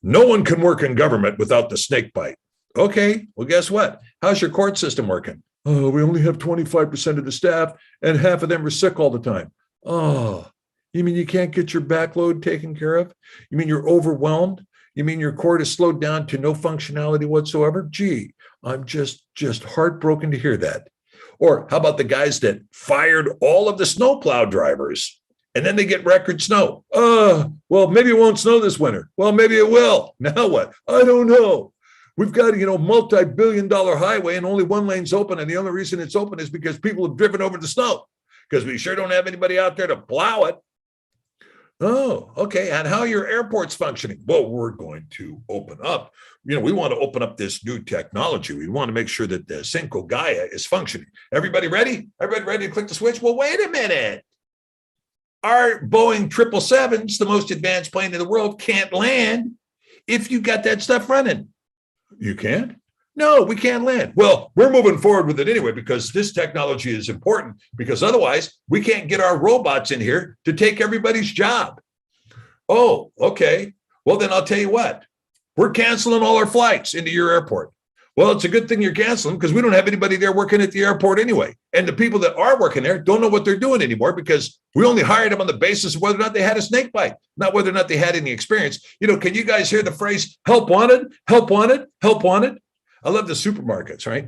Speaker 1: No one can work in government without the snake bite. Okay, well, guess what? How's your court system working? Oh, we only have 25% of the staff and half of them are sick all the time. Oh, you mean you can't get your backload taken care of? You mean you're overwhelmed? You mean your court is slowed down to no functionality whatsoever? Gee, I'm just heartbroken to hear that. Or how about the guys that fired all of the snowplow drivers and then they get record snow? Well, maybe it won't snow this winter. Well, maybe it will. Now what? I don't know. We've got a multi-billion-dollar highway and only one lane's open. And the only reason it's open is because people have driven over the snow, because we sure don't have anybody out there to plow it. Oh, okay. And how are your airports functioning? Well, we're going to open up. We want to open up this new technology. We want to make sure that the Cinco Gaia is functioning. Everybody ready? Everybody ready to click the switch? Well, wait a minute. Our Boeing 777s, the most advanced plane in the world, can't land if you got that stuff running. You can't? No, we can't land. Well, we're moving forward with it anyway, because this technology is important, because otherwise we can't get our robots in here to take everybody's job. Oh, okay. Well, then I'll tell you what, we're canceling all our flights into your airport. Well, it's a good thing you're canceling, because we don't have anybody there working at the airport anyway. And the people that are working there don't know what they're doing anymore, because we only hired them on the basis of whether or not they had a snake bite, not whether or not they had any experience. Can you guys hear the phrase, help wanted, help wanted, help wanted? I love the supermarkets, right?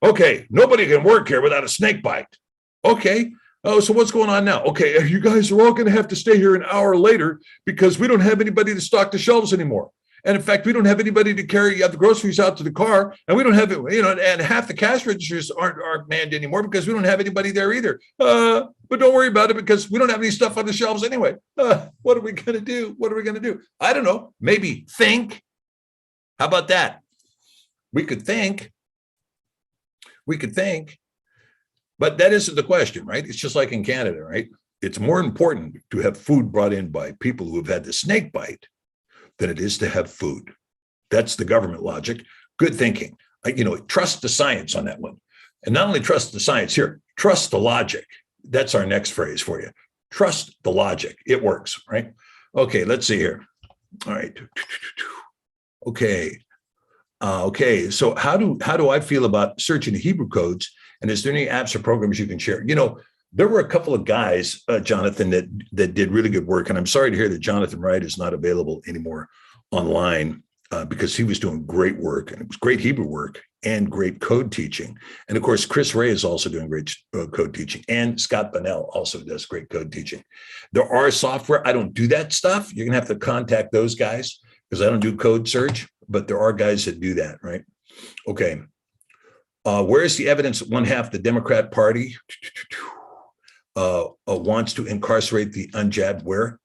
Speaker 1: Okay, nobody can work here without a snake bite. Okay, oh, so what's going on now? Okay, you guys are all going to have to stay here an hour later because we don't have anybody to stock the shelves anymore. And in fact, we don't have anybody to carry the groceries out to the car, and we don't have it, and half the cash registers aren't manned anymore because we don't have anybody there either. But don't worry about it because we don't have any stuff on the shelves anyway. What are we going to do? What are we going to do? I don't know. Maybe think. How about that? We could think. But that isn't the question, right? It's just like in Canada, right? It's more important to have food brought in by people who have had the snake bite than it is to have food. That's the government logic. Good thinking. Trust the science on that one. And not only trust the science here, trust the logic. That's our next phrase for you. Trust the logic. It works, right? Okay, let's see here. All right. Okay. So how do I feel about searching the Hebrew codes? And is there any apps or programs you can share? There were a couple of guys, Jonathan, that did really good work. And I'm sorry to hear that Jonathan Wright is not available anymore online because he was doing great work, and it was great Hebrew work and great code teaching. And of course, Chris Ray is also doing great code teaching, and Scott Bunnell also does great code teaching. There are software. I don't do that stuff. You're going to have to contact those guys because I don't do code search, but there are guys that do that, right? Okay. Where is the evidence that one half the Democrat Party wants to incarcerate the unjabbed? Where?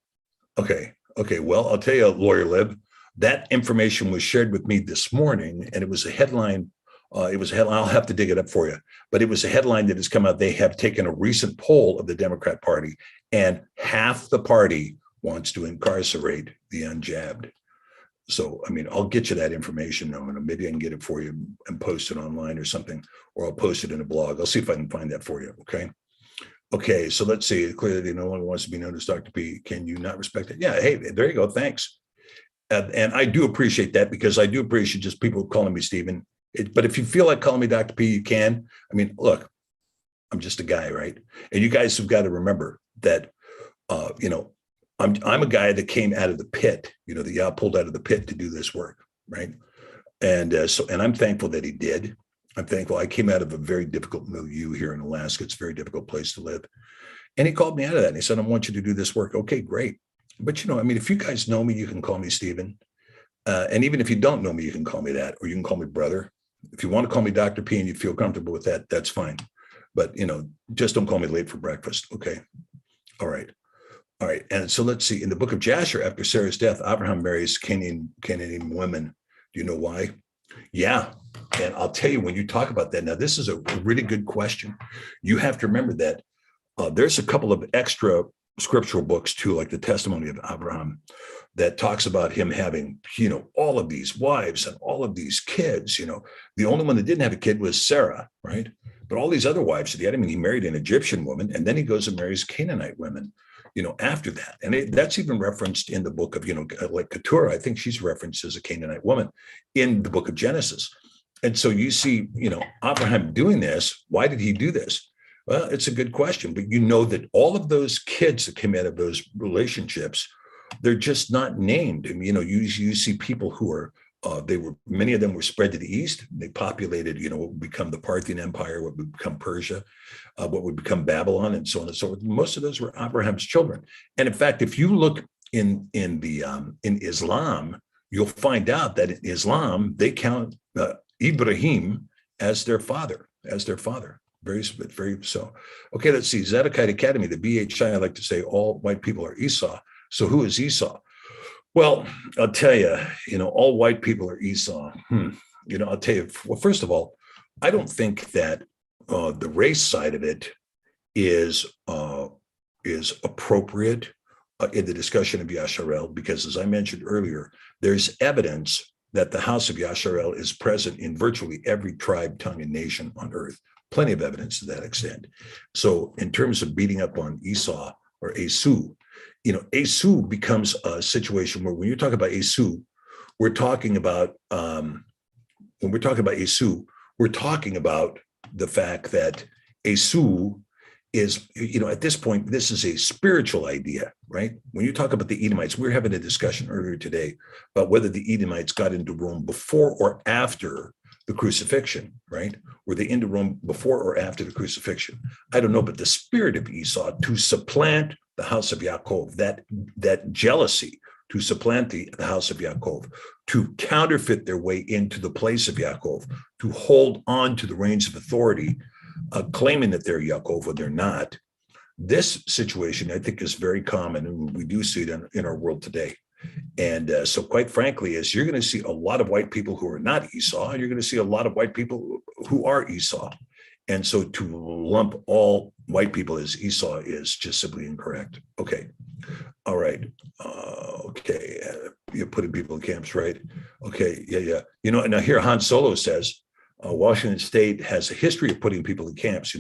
Speaker 1: Okay. Well, I'll tell you, Lawyer Lib, that information was shared with me this morning, and it was a headline. I'll have to dig it up for you, but it was a headline that has come out. They have taken a recent poll of the Democrat Party, and half the party wants to incarcerate the unjabbed. So, I'll get you that information, though, and maybe I can get it for you and post it online or something, or I'll post it in a blog. I'll see if I can find that for you. Okay. So let's see. Clearly, no one wants to be known as Dr. P. Can you not respect it? Yeah. Hey, there you go. Thanks. And I do appreciate that, because I do appreciate just people calling me Stephen. But if you feel like calling me Dr. P, you can. Look, I'm just a guy, right? And you guys have got to remember that, I'm a guy that came out of the pit, that Yah pulled out of the pit to do this work, right? And and I'm thankful that he did. I'm thankful. I came out of a very difficult milieu here in Alaska. It's a very difficult place to live. And he called me out of that. And he said, I want you to do this work. Okay, great. But, if you guys know me, you can call me Stephen. And even if you don't know me, you can call me that, or you can call me brother. If you want to call me Dr. P and you feel comfortable with that, that's fine. But, just don't call me late for breakfast. Okay. All right. And so let's see. In the book of Jasher, after Sarah's death, Abraham marries Canaanite women. Do you know why? Yeah. And I'll tell you, when you talk about that, now this is a really good question. You have to remember that there's a couple of extra scriptural books too, like the Testimony of Abraham, that talks about him having, all of these wives and all of these kids. The only one that didn't have a kid was Sarah, right? But all these other wives that he had, he married an Egyptian woman, and then he goes and marries Canaanite women, after that. And that's even referenced in the book of, like Keturah. I think she's referenced as a Canaanite woman in the book of Genesis. And so you see, Abraham doing this. Why did he do this? Well, it's a good question, but that all of those kids that came out of those relationships, they're just not named. You see people who are, many of them were spread to the east. They populated, what would become the Parthian Empire, what would become Persia, what would become Babylon, and so on and so forth. Most of those were Abraham's children. And in fact, if you look in Islam, you'll find out that in Islam, they count Ibrahim as their father. Very so. Okay, let's see. Zedekiah Academy, the BHI, I like to say all white people are Esau. So who is Esau? Well, I'll tell you, all white people are Esau. I'll tell you, well, first of all, I don't think that the race side of it is appropriate in the discussion of Yasharel, because as I mentioned earlier, there's evidence that the house of Yasharel is present in virtually every tribe, tongue, and nation on earth. Plenty of evidence to that extent. So in terms of beating up on Esau or Esau, Esau becomes a situation where when you talk about Esau, we're talking about we're talking about the fact that Esau is, at this point, this is a spiritual idea, right? When you talk about the Edomites, we were having a discussion earlier today about whether the Edomites got into Rome before or after the crucifixion, right? Were they into Rome before or after the crucifixion? I don't know, but the spirit of Esau to supplant the house of Yaakov, that jealousy to supplant the house of Yaakov, to counterfeit their way into the place of Yaakov, to hold on to the reins of authority, claiming that they're Yaakov when they're not. This situation, I think, is very common, and we do see it in our world today. And so, quite frankly, is you're going to see a lot of white people who are not Esau, and you're going to see a lot of white people who are Esau. And so to lump all white people as Esau is just simply incorrect. Okay. All right. Okay. You're putting people in camps, right? Okay. Yeah. Now here Han Solo says, Washington State has a history of putting people in camps.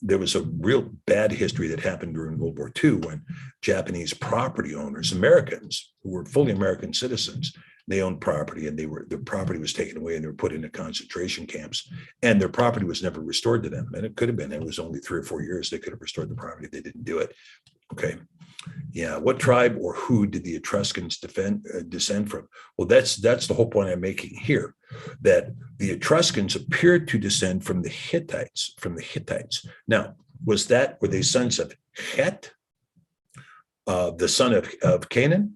Speaker 1: There was a real bad history that happened during World War II when Japanese property owners, Americans who were fully American citizens, they owned property and their property was taken away and they were put into concentration camps, and their property was never restored to them. And it could have been, it was only 3 or 4 years they could have restored the property. They didn't do it. Okay. Yeah. What tribe or who did the Etruscans descend from? Well, that's the whole point I'm making here, that the Etruscans appeared to descend from the Hittites, Now, were they sons of Het, the son of Canaan,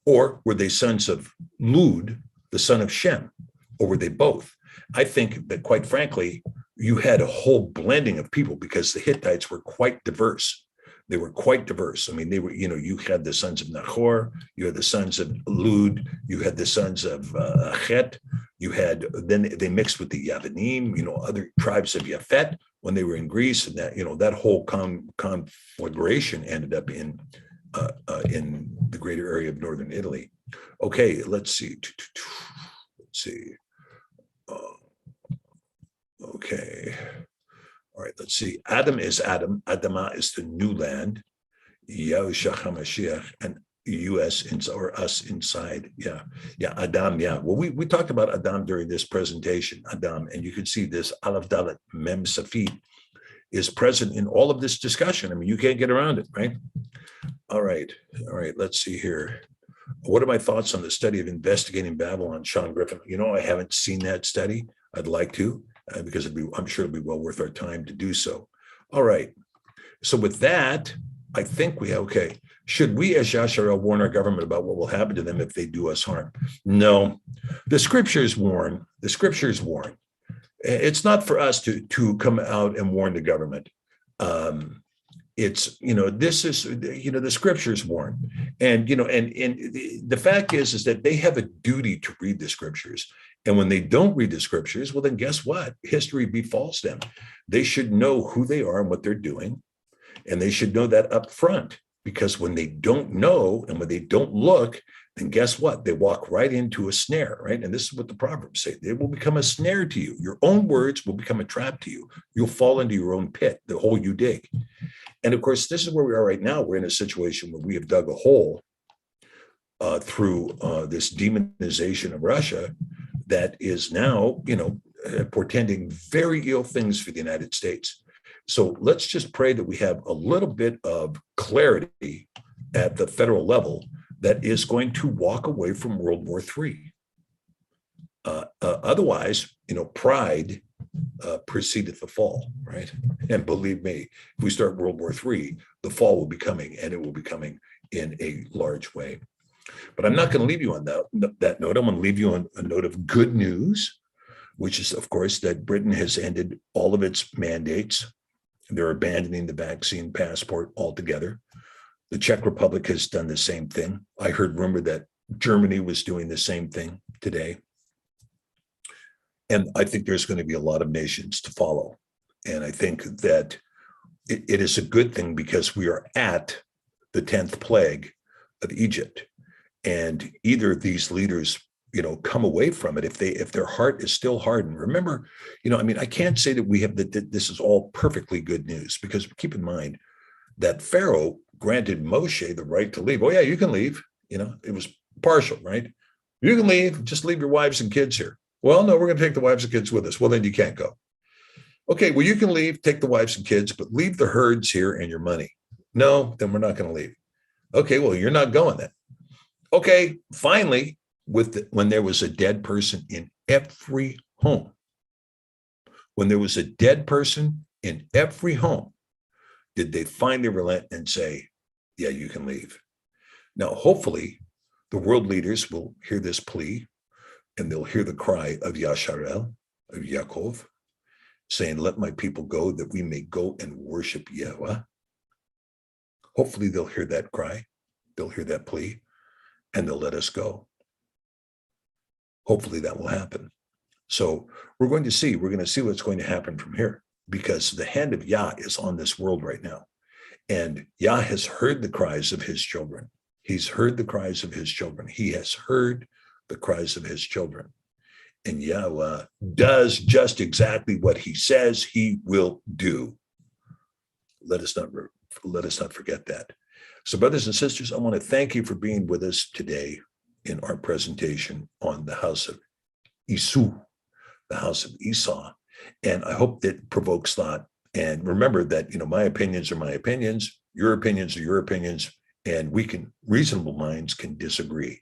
Speaker 1: or were they sons of Lud, the son of Shem, or were they both? I think that, quite frankly, you had a whole blending of people because the Hittites were quite diverse. They were quite diverse. I mean, they were, you had the sons of Nahor, you had the sons of Lud, you had the sons of Het, then they mixed with the Yavanim, other tribes of Yafet when they were in Greece, and that whole conflagration ended up in the greater area of northern Italy. Okay, let's see. Okay. All right, let's see. Adam is Adam. Adamah is the new land. Yahushua HaMashiach, and us inside. Yeah, Adam. Yeah. Well, we talked about Adam during this presentation, Adam, and you can see this Aleph Dalet Mem Safid is present in all of this discussion. I mean, you can't get around it, right? All right. Let's see here. What are my thoughts on the study of investigating Babylon, Sean Griffin? I haven't seen that study. I'd like to, because I'm sure it'll be well worth our time to do so. All right. So with that, I think okay. Should we as Yasharel warn our government about what will happen to them if they do us harm? No. The scriptures warn. It's not for us to come out and warn the government. It's, this is, the scriptures warn. And, and the fact is that they have a duty to read the scriptures. And when they don't read the scriptures, well, then guess what? History befalls them. They should know who they are and what they're doing. And they should know that up front, because when they don't know and when they don't look, then guess what? They walk right into a snare, right? And this is what the Proverbs say. They will become a snare to you. Your own words will become a trap to you. You'll fall into your own pit, the hole you dig. And of course, this is where we are right now. We're in a situation where we have dug a hole through this demonization of Russia that is now, portending very ill things for the United States. So let's just pray that we have a little bit of clarity at the federal level that is going to walk away from World War III. Otherwise, pride precedeth the fall, right? And believe me, if we start World War III, the fall will be coming, and it will be coming in a large way. But I'm not going to leave you on that note. I'm going to leave you on a note of good news, which is, of course, that Britain has ended all of its mandates. They're abandoning the vaccine passport altogether. The Czech Republic has done the same thing. I heard rumor that Germany was doing the same thing today. And I think there's going to be a lot of nations to follow. And I think that it is a good thing, because we are at the 10th plague of Egypt. And either of these leaders, come away from it if their heart is still hardened. Remember, I can't say that we have that this is all perfectly good news, because keep in mind that Pharaoh granted Moshe the right to leave. Oh yeah, you can leave. It was partial, right? You can leave, just leave your wives and kids here. Well, no, we're going to take the wives and kids with us. Well, then you can't go. Okay, well, you can leave, take the wives and kids, but leave the herds here and your money. No, then we're not going to leave. Okay, well, you're not going then. Okay, finally, when there was a dead person in every home, did they finally relent and say, yeah, you can leave? Now, hopefully, The world leaders will hear this plea, and they'll hear the cry of Yasharel, of Yaakov, saying, let my people go that we may go and worship Yahweh. Hopefully they'll hear that cry, they'll hear that plea, and they'll let us go. Hopefully that will happen. So we're going to see what's going to happen from here, because the hand of Yah is on this world right now. And Yah has heard the cries of his children. He's heard the cries of his children. He has heard the cries of his children. And Yahweh does just exactly what he says he will do. Let us not forget that. So brothers and sisters, I want to thank you for being with us today in our presentation on the House of Esau, the House of Esau. And I hope that provokes thought. And remember that, my opinions are my opinions, your opinions are your opinions, and reasonable minds can disagree.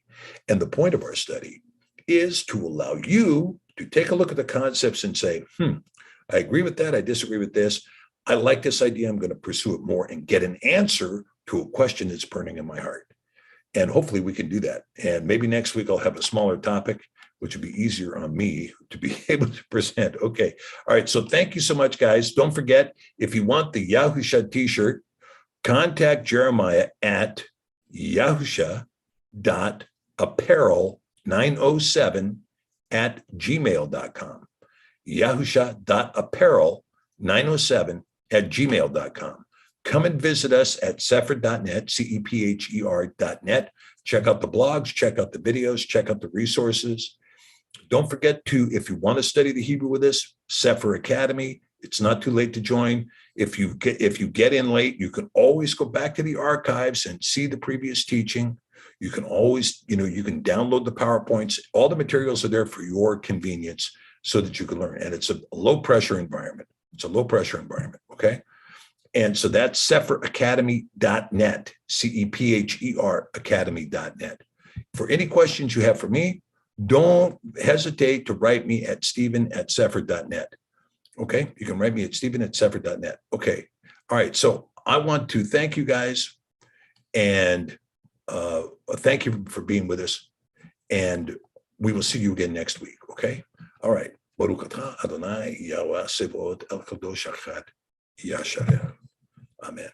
Speaker 1: And the point of our study is to allow you to take a look at the concepts and say, I agree with that, I disagree with this, I like this idea, I'm going to pursue it more and get an answer to a question that's burning in my heart. And hopefully we can do that. And maybe next week I'll have a smaller topic, which would be easier on me to be able to present. Okay. All right. So thank you so much, guys. Don't forget, if you want the Yahusha t-shirt, contact Jeremiah at yahusha.apparel907@gmail.com. yahusha.apparel907@gmail.com. Come and visit us at sepher.net, CEPHER.net. Check out the blogs, check out the videos, check out the resources. Don't forget to, if you want to study the Hebrew with us, Sefer Academy. It's not too late to join. If you get in late, you can always go back to the archives and see the previous teaching. You can always, you can download the PowerPoints. All the materials are there for your convenience so that you can learn. And it's a low pressure environment. It's a low pressure environment. Okay. And so that's sepheracademy.net, CEPHER academy.net. For any questions you have for me, don't hesitate to write me at stephen@sepher.net. Okay, you can write me at stephen@sepher.net. Okay, all right. So I want to thank you guys, and thank you for being with us. And we will see you again next week. Okay, all right. Baruch atah Adonai Yahweh Sebaot El Kadosh Echad Yashareh. Amen.